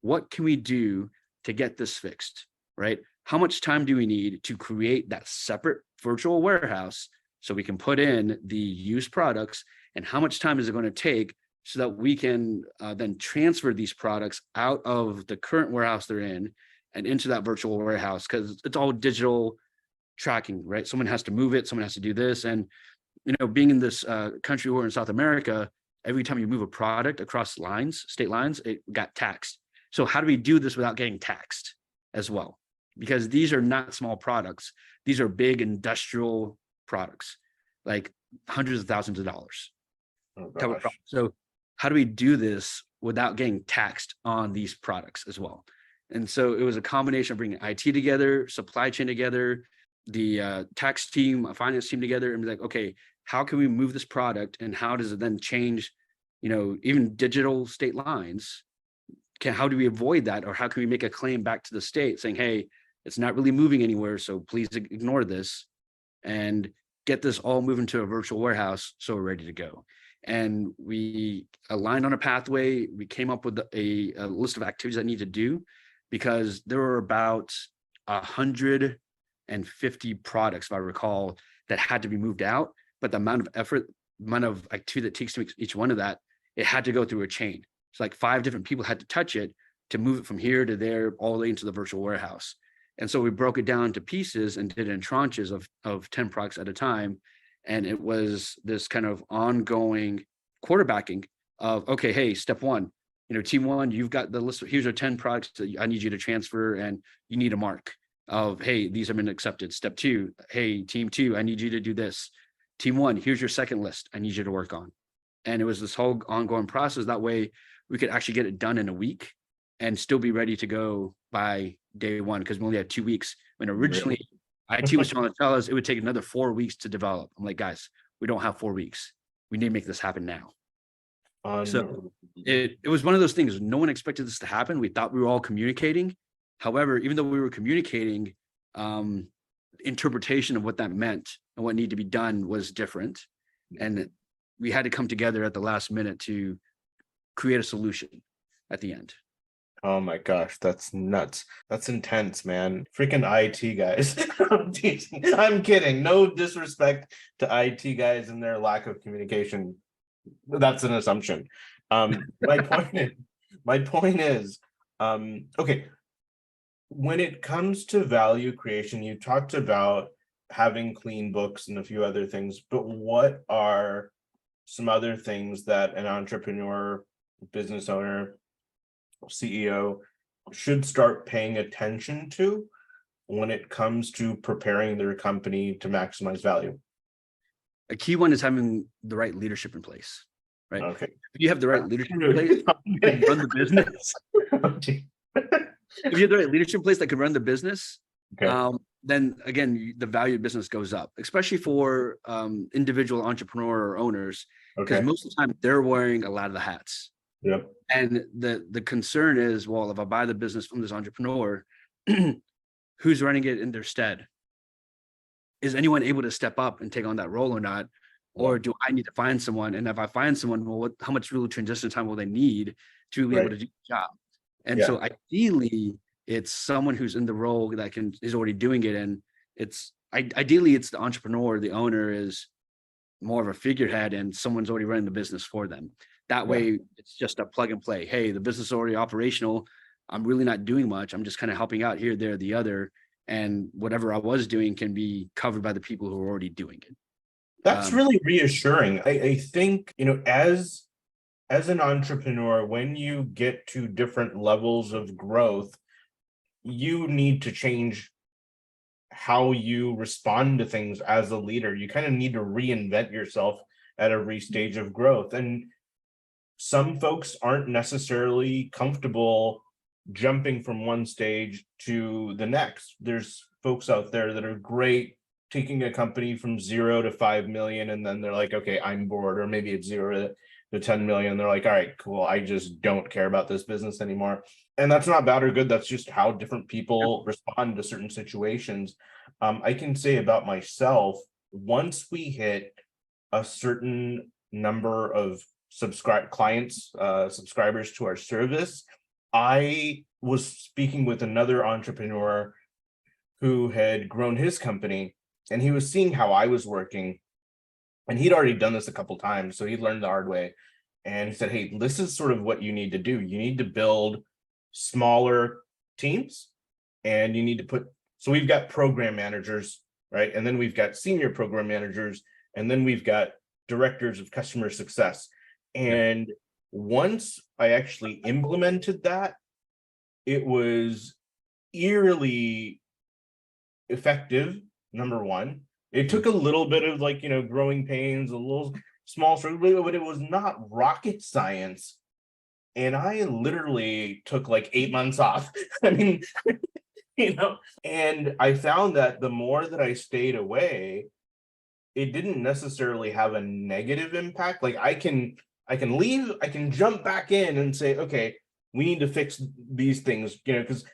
What can we do to get this fixed, right? How much time do we need to create that separate virtual warehouse so we can put in the used products, and how much time is it going to take so that we can then transfer these products out of the current warehouse they're in and into that virtual warehouse, because it's all digital tracking, right? Someone has to move it, someone has to do this. And, being in this country or in South America, every time you move a product across lines, state lines, it got taxed. So how do we do this without getting taxed as well? Because these are not small products. These are big industrial products, like hundreds of thousands of dollars. So how do we do this without getting taxed on these products as well? And so it was a combination of bringing IT together, supply chain together, the tax team, a finance team together, and be like, okay, how can we move this product, and how does it then change, even digital state lines? How do we avoid that? Or how can we make a claim back to the state saying, hey, it's not really moving anywhere, so please ignore this, and get this all moving to a virtual warehouse so we're ready to go. And we aligned on a pathway. We came up with a list of activities that need to do, because there were about 150 products, if I recall, that had to be moved out. But the amount of effort, amount of activity that takes to make each one of that, it had to go through a chain. So like 5 different people had to touch it to move it from here to there, all the way into the virtual warehouse. And so we broke it down to pieces and did it in tranches of 10 products at a time. And it was this kind of ongoing quarterbacking of, okay, hey, step one, team one, you've got the list. Here's your 10 products that I need you to transfer, and you need a mark of, hey, these have been accepted. Step two, hey, team two, I need you to do this. Team one, here's your second list I need you to work on. And it was this whole ongoing process. That way we could actually get it done in a week and still be ready to go by day one, because we only had 2 weeks. When originally IT was trying to tell us it would take another 4 weeks to develop. I'm like, guys, we don't have 4 weeks. We need to make this happen now. So it was one of those things. No one expected this to happen. We thought we were all communicating. However, even though we were communicating, interpretation of what that meant and what needed to be done was different. And we had to come together at the last minute to create a solution at the end. Oh my gosh, that's nuts. That's intense, man. Freaking IT guys. I'm teasing. I'm kidding. No disrespect to IT guys and their lack of communication. That's an assumption. My point is, okay, when it comes to value creation, you talked about having clean books and a few other things, but what are some other things that an entrepreneur, business owner, CEO should start paying attention to when it comes to preparing their company to maximize value? A key one is having the right leadership in place, right? Okay. If you have the right leadership in place, you can run the business. If you have the right leadership in place that can run the business, Okay. then again, the value of business goes up, especially for individual entrepreneur or owners, because Okay. most of the time they're wearing a lot of the hats. Yep. And the concern is, well, if I buy the business from this entrepreneur, who's running it in their stead? Is anyone able to step up and take on that role or not? Or do I need to find someone? And if I find someone, well, how much real transition time will they need to be able to do the job? And so ideally, it's someone who's in the role that is already doing it. And ideally it's the entrepreneur, the owner is more of a figurehead and someone's already running the business for them. That way it's just a plug and play. Hey, the business is already operational. I'm really not doing much. I'm just kind of helping out here, there, the other. And whatever I was doing can be covered by the people who are already doing it. That's really reassuring. I think, as an entrepreneur, when you get to different levels of growth, you need to change how you respond to things as a leader. You kind of need to reinvent yourself at every stage of growth. And some folks aren't necessarily comfortable jumping from one stage to the next. There's folks out there that are great taking a company from 0 to 5 million, and then they're like, okay, I'm bored. Or maybe it's 0 to 10 million. They're like, all right, cool, I just don't care about this business anymore. And that's not bad or good. That's just how different people respond to certain situations. I can say about myself, once we hit a certain number of subscribers to our service, I was speaking with another entrepreneur who had grown his company, and he was seeing how I was working, and he'd already done this a couple times, so he learned the hard way. And he said, hey, this is sort of what you need to do. You need to build smaller teams, and you need to so we've got program managers, right? And then we've got senior program managers, and then we've got directors of customer success. And once I actually implemented that, it was eerily effective. Number one, it took a little bit of growing pains, a little small struggle, but it was not rocket science. And I literally took like 8 months off. I mean, and I found that the more that I stayed away, it didn't necessarily have a negative impact. Like I can leave, I can jump back in and say, okay, we need to fix these things, because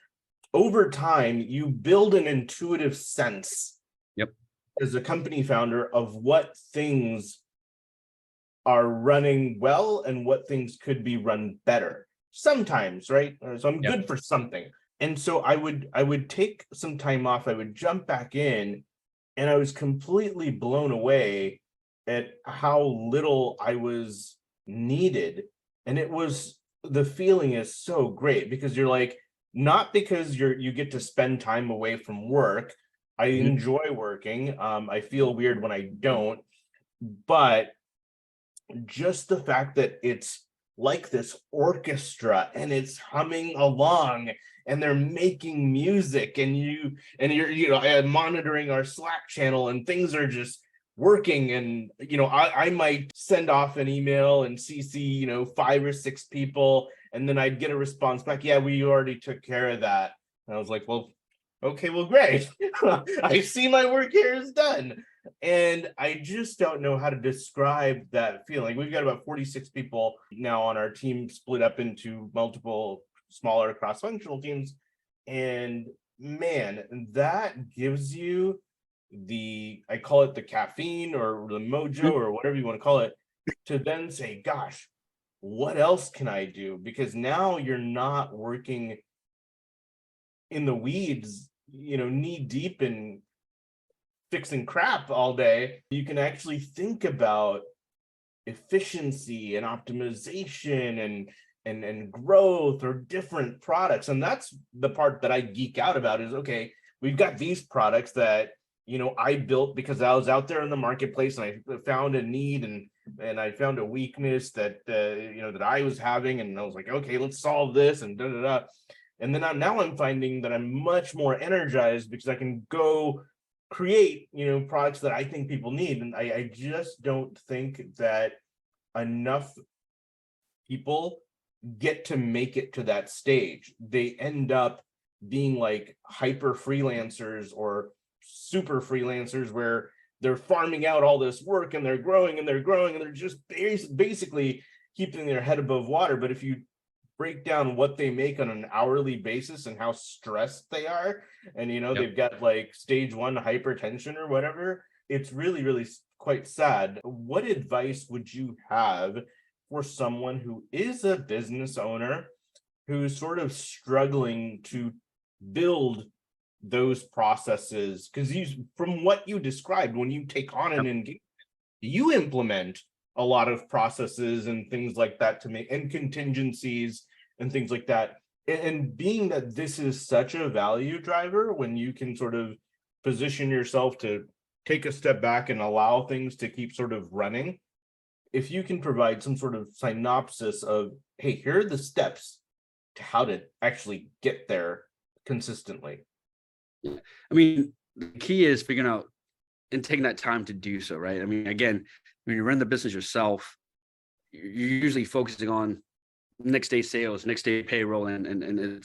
over time you build an intuitive sense as a company founder of what things are running well and what things could be run better sometimes, right? So I'm good for something. And so I would take some time off, I would jump back in, and I was completely blown away at how little I was needed. And the feeling is so great, because you're like, not because you get to spend time away from work. I enjoy working. I feel weird when I don't, but just the fact that it's like this orchestra and it's humming along and they're making music, and you're monitoring our Slack channel, and things are just working. And I might send off an email and CC 5 or 6 people, and then I'd get a response back, yeah, we already took care of that. And I was like, well, okay, well, great. I see my work here is done. And I just don't know how to describe that feeling. We've got about 46 people now on our team, split up into multiple smaller cross-functional teams. And man, that gives you I call it the caffeine or the mojo or whatever you want to call it, to then say, gosh, what else can I do? Because now you're not working in the weeds, knee deep in fixing crap all day. You can actually think about efficiency and optimization and growth or different products. And that's the part that I geek out about is, okay, we've got these products that I built because I was out there in the marketplace and I found a need and I found a weakness that that I was having, and I was like, okay, let's solve this and da da da. And then now I'm finding that I'm much more energized because I can go create products that I think people need. And I just don't think that enough people get to make it to that stage. They end up being like hyper freelancers or super freelancers where they're farming out all this work and they're growing and they're growing and they're just basically keeping their head above water. But if you break down what they make on an hourly basis and how stressed they are, and they've got like stage 1 hypertension or whatever, it's really, really quite sad. What advice would you have for someone who is a business owner who's sort of struggling to build those processes? Because from what you described, when you take on an engagement, you implement a lot of processes and things like that to make, and contingencies and things like that. And being that this is such a value driver, when you can sort of position yourself to take a step back and allow things to keep sort of running, if you can provide some sort of synopsis of, hey, here are the steps to how to actually get there consistently. I mean, the key is figuring out and taking that time to do so, right? I mean, again, when you run the business yourself, you're usually focusing on next day sales, next day payroll, and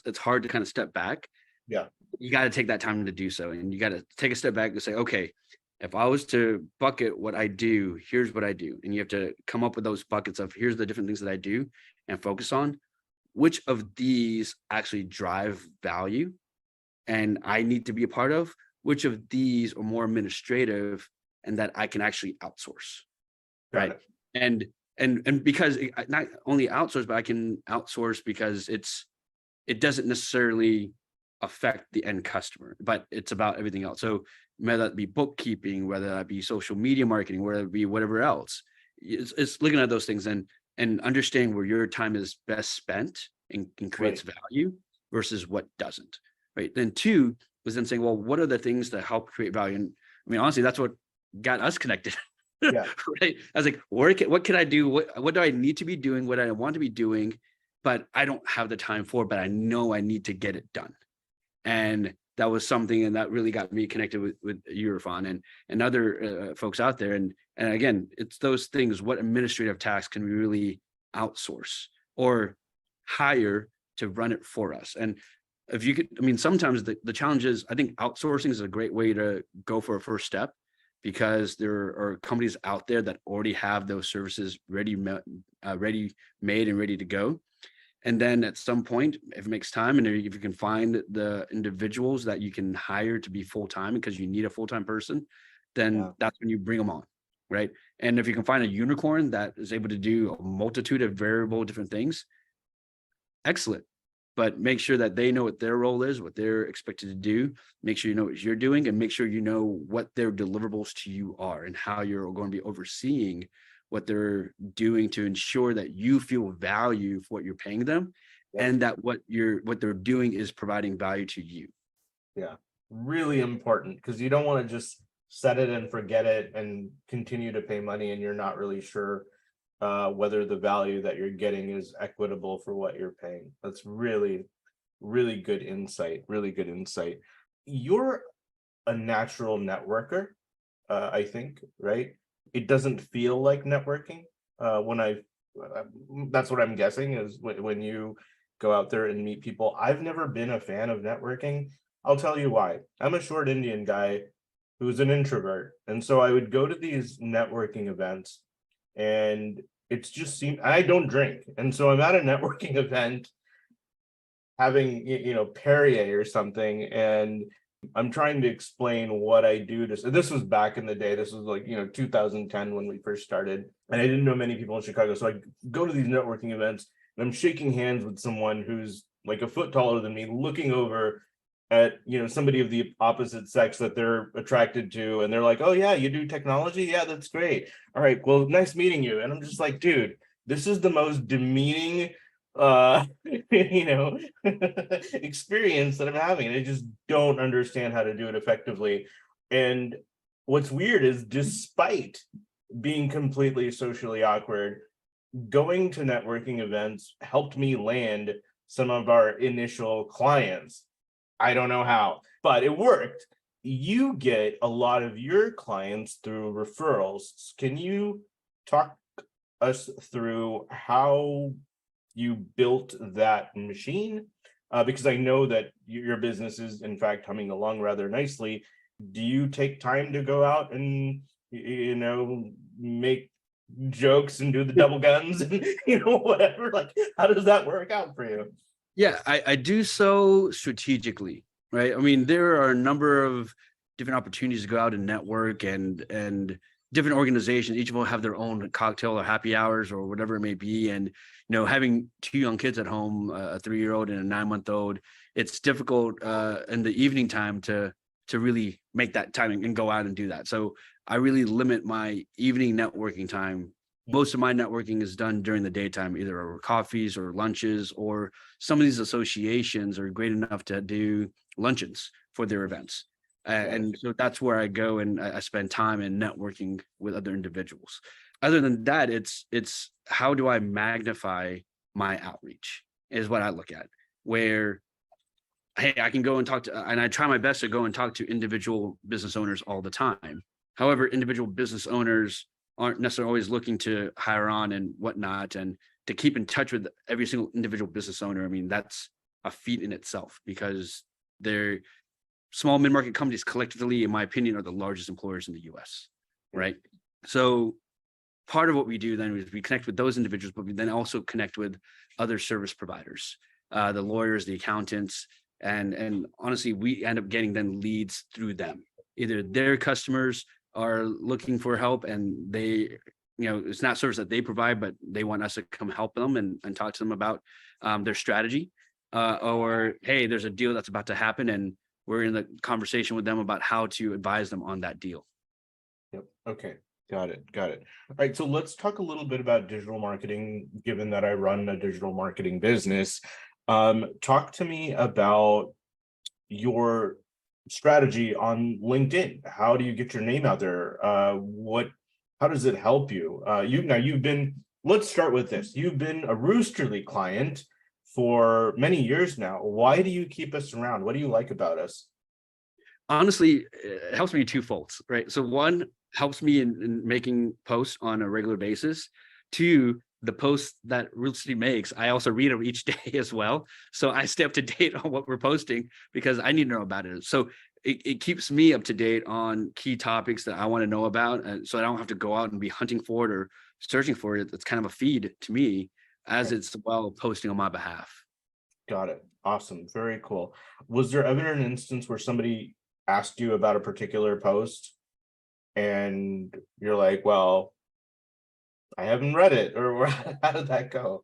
it's hard to kind of step back. Yeah. You got to take that time to do so. And you got to take a step back and say, okay, if I was to bucket what I do, here's what I do. And you have to come up with those buckets of here's the different things that I do and focus on which of these actually drive value and I need to be a part of, which of these are more administrative and that I can actually outsource. Right. And because not only outsource, but I can outsource because it doesn't necessarily affect the end customer, but it's about everything else. So whether that be bookkeeping, whether that be social media marketing, whether it be whatever else, it's looking at those things and understanding where your time is best spent and creates value versus what doesn't. Right. Then 2 was then saying, well, what are the things that help create value? And I mean, honestly, that's what got us connected. Yeah. Right. I was like, what can I do? What do I need to be doing? What I want to be doing, but I don't have the time for, but I know I need to get it done. And that was something, and that really got me connected with you, Irfan, and other folks out there. And again, it's those things. What administrative tasks can we really outsource or hire to run it for us? And if you could, I mean, sometimes the challenge is, I think outsourcing is a great way to go for a first step, because there are companies out there that already have those services ready made and ready to go. And then at some point, if it makes time, and if you can find the individuals that you can hire to be full-time because you need a full-time person, then that's when you bring them on, right? And if you can find a unicorn that is able to do a multitude of variable different things, excellent. But make sure that they know what their role is, what they're expected to do. Make sure you know what you're doing, and make sure you know what their deliverables to you are and how you're going to be overseeing what they're doing to ensure that you feel value for what you're paying them, and that what they're doing is providing value to you. Yeah, really important, because you don't want to just set it and forget it and continue to pay money and you're not really sure whether the value that you're getting is equitable for what you're paying. That's really, really good insight. Really good insight. You're a natural networker, I think, right? It doesn't feel like networking that's what I'm guessing is when you go out there and meet people. I've never been a fan of networking. I'll tell you why. I'm a short Indian guy who's an introvert. And so I would go to these networking events, and it's just seemed, I don't drink. And so I'm at a networking event having, Perrier or something, and I'm trying to explain what I do to, this was back in the day. This was like, 2010 when we first started, and I didn't know many people in Chicago. So I go to these networking events and I'm shaking hands with someone who's like a foot taller than me, looking over at, somebody of the opposite sex that they're attracted to. And they're like, oh yeah, you do technology? Yeah, that's great. All right, well, nice meeting you. And I'm just like, dude, this is the most demeaning experience that I'm having, and I just don't understand how to do it effectively. And what's weird is, despite being completely socially awkward, going to networking events helped me land some of our initial clients. I don't know how, but it worked. You get a lot of your clients through referrals. Can you talk us through how you built that machine? Because I know that your business is in fact humming along rather nicely. Do you take time to go out and make jokes and do the double guns and whatever? Like, how does that work out for you? Yeah, I do so strategically, right? I mean, there are a number of different opportunities to go out and network, and different organizations, each of them have their own cocktail or happy hours or whatever it may be. And, having two young kids at home, a 3-year-old and a 9-month-old, it's difficult in the evening time to really make that time and go out and do that. So I really limit my evening networking time. Most of my networking is done during the daytime, either over coffees or lunches, or some of these associations are great enough to do luncheons for their events. And so that's where I go and I spend time in networking with other individuals. Other than that, it's how do I magnify my outreach is what I look at, where, hey, I can go and talk to, and I try my best to go and talk to individual business owners all the time. However, individual business owners aren't necessarily always looking to hire on and whatnot, and to keep in touch with every single individual business owner. I mean, that's a feat in itself, because they're small mid-market companies collectively, in my opinion, are the largest employers in the US, right? So part of what we do then is we connect with those individuals, but we then also connect with other service providers, the lawyers, the accountants, and honestly, we end up getting then leads through them. Either their customers are looking for help and they, it's not service that they provide, but they want us to come help them and talk to them about their strategy, or, hey, there's a deal that's about to happen and we're in the conversation with them about how to advise them on that deal. Yep. Okay. Got it. All right. So let's talk a little bit about digital marketing, given that I run a digital marketing business. Talk to me about your strategy on LinkedIn. How do you get your name out there? How does it help you? Let's start with this. You've been a Roosterly client for many years now. Why do you keep us around? What do you like about us? Honestly, it helps me twofold, right? So one, helps me in making posts on a regular basis. Two, the posts that Roosterly makes, I also read them each day as well. So I stay up to date on what we're posting because I need to know about it. So it keeps me up to date on key topics that I want to know about. And so I don't have to go out and be hunting for it or searching for it. It's kind of a feed to me as it's posting on my behalf. Got it. Awesome. Very cool. Was there ever an instance where somebody asked you about a particular post and you're like, well, I haven't read it, or how did that go?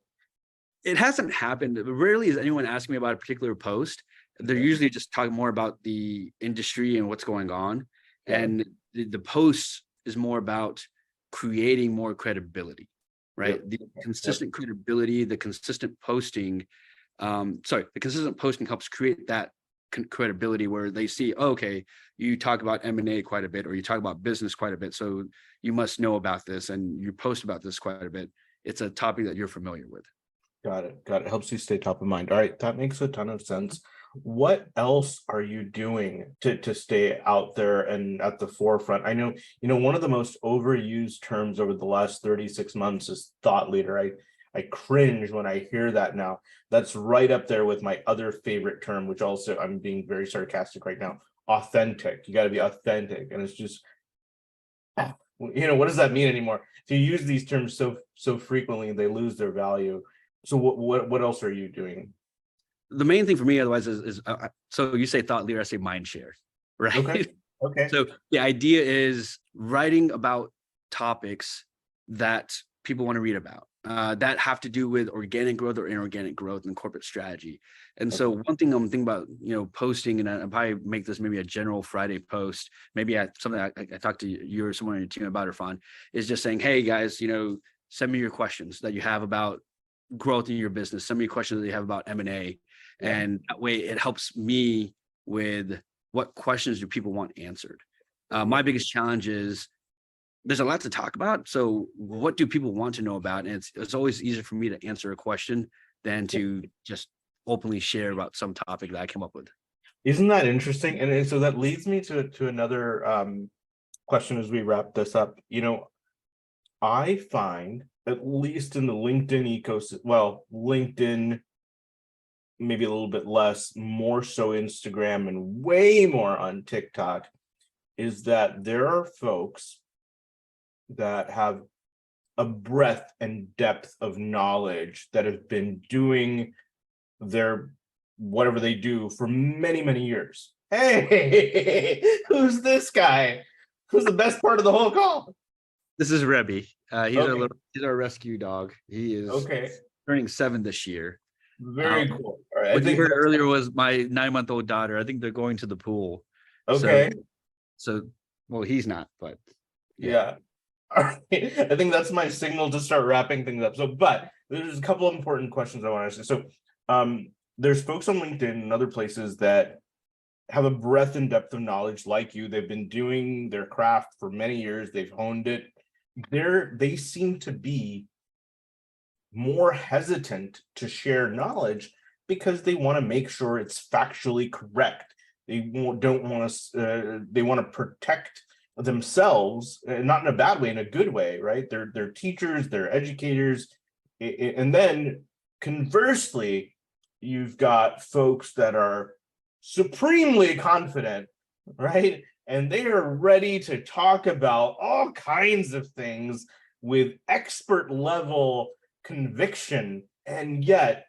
It hasn't happened. Rarely is anyone asking me about a particular post. They're usually just talking more about the industry and what's going on. Yeah. And the post is more about creating more credibility, right? Yep. The consistent credibility, the consistent posting, the consistent posting helps create that credibility where they see, oh, okay, you talk about M&A quite a bit, or you talk about business quite a bit, so you must know about this and you post about this quite a bit. It's a topic that you're familiar with. Got it. Helps you stay top of mind. All right, that makes a ton of sense. What else are you doing to stay out there and at the forefront? I know, one of the most overused terms over the last 36 months is thought leader. I cringe when I hear that now. That's right up there with my other favorite term, which also, I'm being very sarcastic right now, authentic. You got to be authentic. And it's just, what does that mean anymore? To use these terms so frequently, they lose their value. So what else are you doing? The main thing for me, otherwise, is so you say thought leader, I say mind share, right? Okay. Okay. So the idea is writing about topics that people want to read about that have to do with organic growth or inorganic growth and corporate strategy. And so one thing I'm thinking about, posting, and I'll probably make this maybe a general Friday post, maybe something I talked to you or someone on your team about, Irfan, is just saying, hey guys, send me your questions that you have about growth in your business. Send me your questions that you have about M&A. And that way it helps me with what questions do people want answered. My biggest challenge is there's a lot to talk about. So what do people want to know about? And it's always easier for me to answer a question than to just openly share about some topic that I came up with. Isn't that interesting? And so that leads me to another question as we wrap this up. I find, at least in the LinkedIn ecosystem, well, LinkedIn, maybe a little bit less, more so Instagram, and way more on TikTok, is that there are folks that have a breadth and depth of knowledge that have been doing their whatever they do for many, many years. Hey, who's this guy? Who's the best part of the whole call? This is Rebby. Okay. He's our rescue dog. He is turning 7 this year. Very cool. All right. What you heard earlier was my 9-month-old daughter. I think they're going to the pool. Okay. So well, he's not, but yeah. All right. I think that's my signal to start wrapping things up. So, but there's a couple of important questions I want to ask you. So, there's folks on LinkedIn and other places that have a breadth and depth of knowledge like you. They've been doing their craft for many years. They've honed it. They seem to be more hesitant to share knowledge because they want to make sure it's factually correct. They don't want to. They want to protect themselves, not in a bad way, in a good way, right? They're teachers, they're educators, and then conversely, you've got folks that are supremely confident, right? And they are ready to talk about all kinds of things with expert level conviction, and yet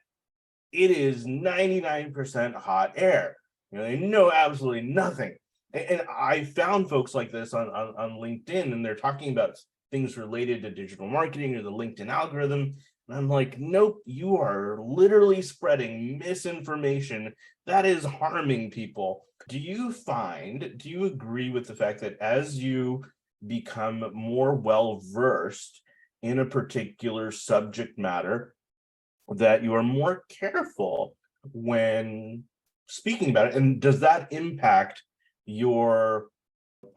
it is 99% hot air. They know absolutely nothing. And I found folks like this on LinkedIn, and they're talking about things related to digital marketing or the LinkedIn algorithm. And I'm like, nope, you are literally spreading misinformation that is harming people. Do you agree with the fact that as you become more well-versed in a particular subject matter, that you are more careful when speaking about it? And does that impact your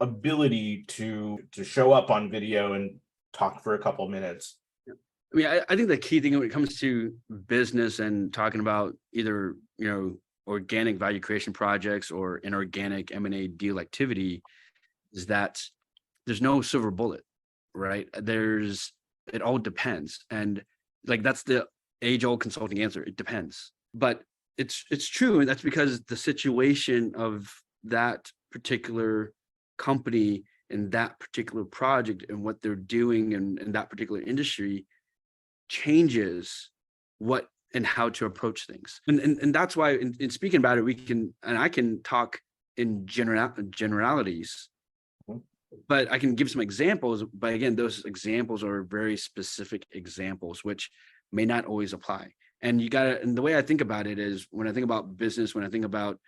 ability to show up on video and talk for a couple minutes? I mean, I think the key thing when it comes to business and talking about either, organic value creation projects or inorganic M&A deal activity is that there's no silver bullet, right? It all depends. And like, that's the age-old consulting answer. It depends. But it's true. And that's because the situation of that particular company and that particular project and what they're doing in that particular industry changes what and how to approach things. And that's why in speaking about it, I can talk in generalities, but I can give some examples. But again, those examples are very specific examples, which may not always apply. And and the way I think about it is, when I think about business, when I think about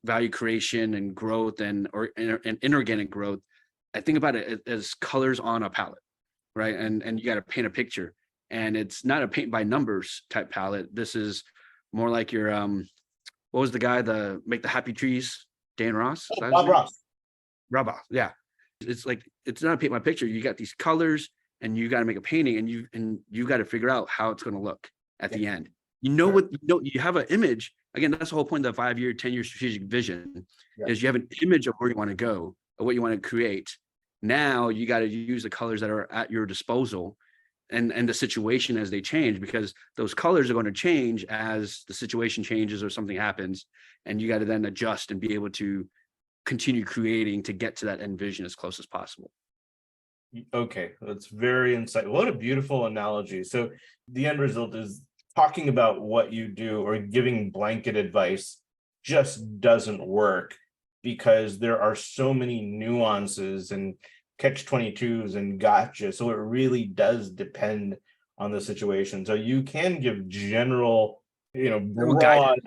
value creation and growth and inorganic growth, I think about it as colors on a palette, right? And you got to paint a picture. And it's not a paint by numbers type palette. This is more like your what was the guy that make the happy trees? Dan Ross? Bob Ross. Rob, yeah. It's like, it's not a paint by picture. You got these colors and you got to make a painting, and you got to figure out how it's going to look at the end. You have an image. Again, that's the whole point of the 5-year, 10-year strategic vision is you have an image of where you want to go, or what you want to create. Now you got to use the colors that are at your disposal and the situation as they change, because those colors are going to change as the situation changes or something happens, and you got to then adjust and be able to continue creating to get to that end vision as close as possible. Okay, that's very insightful. What a beautiful analogy. So the end result is talking about what you do or giving blanket advice just doesn't work, because there are so many nuances and catch-22s and gotcha. So it really does depend on the situation. So you can give general, broad,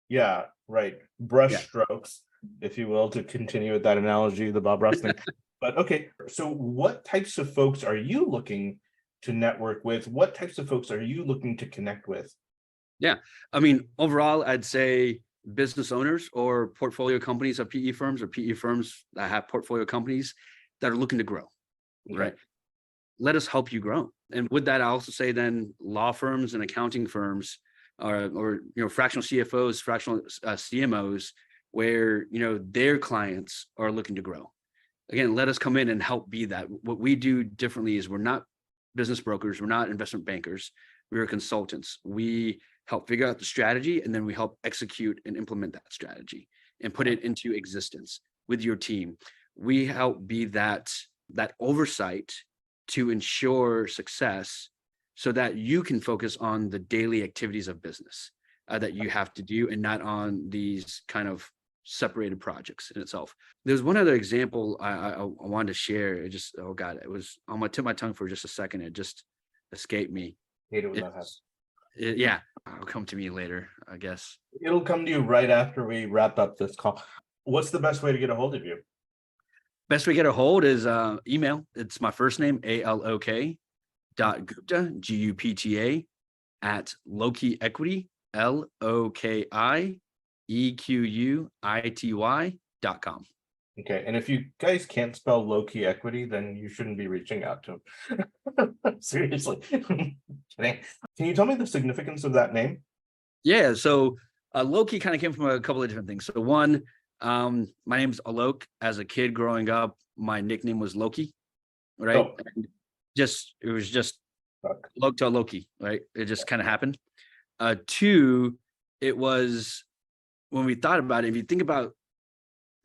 yeah, right, brush strokes, if you will, to continue with that analogy, the Bob Ross thing. But okay, so what types of folks are you looking to network with? What types of folks are you looking to connect with? Yeah, I mean, overall, I'd say business owners or portfolio companies of PE firms or PE firms that have portfolio companies that are looking to grow, right? Let us help you grow. And with that, I also say then law firms and accounting firms or fractional CFOs, fractional CMOs, where their clients are looking to grow. Again, let us come in and help be that. What we do differently is we're not business brokers, we're not investment bankers, we're consultants. We help figure out the strategy, and then we help execute and implement that strategy and put it into existence with your team. We help be that oversight to ensure success so that you can focus on the daily activities of business that you have to do, and not on these kind of separated projects in itself. There's one other example I wanted to share. It just, oh God, it was on my tip of my tongue for just a second. It just escaped me. Yeah, it'll come to me later, I guess. It'll come to you right after we wrap up this call. What's the best way to get a hold of you? Best way to get a hold is email. It's my first name, ALOK .Gupta, GUPTA at Loki Equity, LOKIEQUITY.com. Okay, and if you guys can't spell Loki Equity, then you shouldn't be reaching out to him. Seriously. Can you tell me the significance of that name? Yeah, so Loki kind of came from a couple of different things. So one, my name's Alok. As a kid growing up, my nickname was Loki, right? Oh. It was just Alok to Loki, right? It just kind of happened. Two, it was when we thought about it, if you think about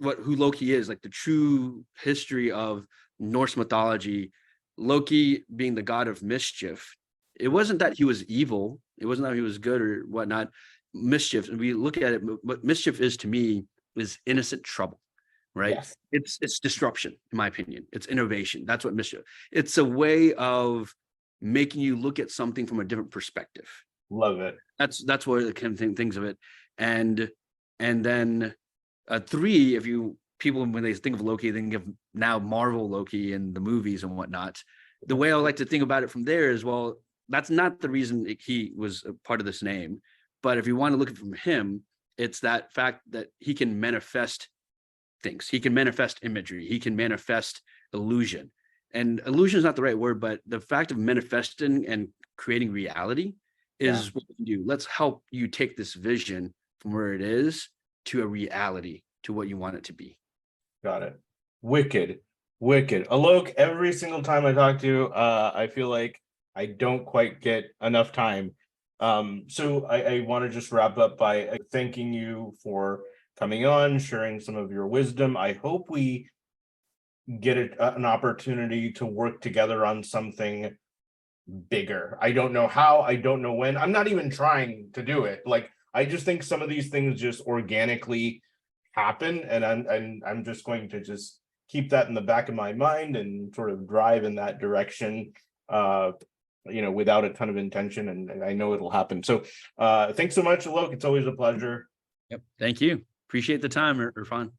who Loki is, like the true history of Norse mythology, Loki being the god of mischief, it wasn't that he was evil, it wasn't that he was good or whatnot. Mischief, and we look at it, what mischief is to me is innocent trouble, right? Yes. It's disruption, in my opinion. It's innovation. That's what mischief. It's a way of making you look at something from a different perspective. Love it. That's what kind of things of it. And then three, people when they think of Loki, they think of now Marvel Loki and the movies and whatnot. The way I like to think about it from there is, well, that's not the reason he was a part of this name. But if you want to look at it from him, it's that fact that he can manifest things. He can manifest imagery. He can manifest illusion. And illusion is not the right word, but the fact of manifesting and creating reality is what we do. Let's help you take this vision from where it is to a reality, to what you want it to be. Got it. Wicked. Alok, every single time I talk to you, I feel like I don't quite get enough time. So I want to just wrap up by thanking you for coming on, sharing some of your wisdom. I hope we get an opportunity to work together on something bigger. I don't know how, I don't know when. I'm not even trying to do it. Like, I just think some of these things just organically happen, and I'm just going to just keep that in the back of my mind and sort of drive in that direction, without a ton of intention, and I know it'll happen. So thanks so much, Alok. It's always a pleasure. Yep. Thank you. Appreciate the time, Irfan.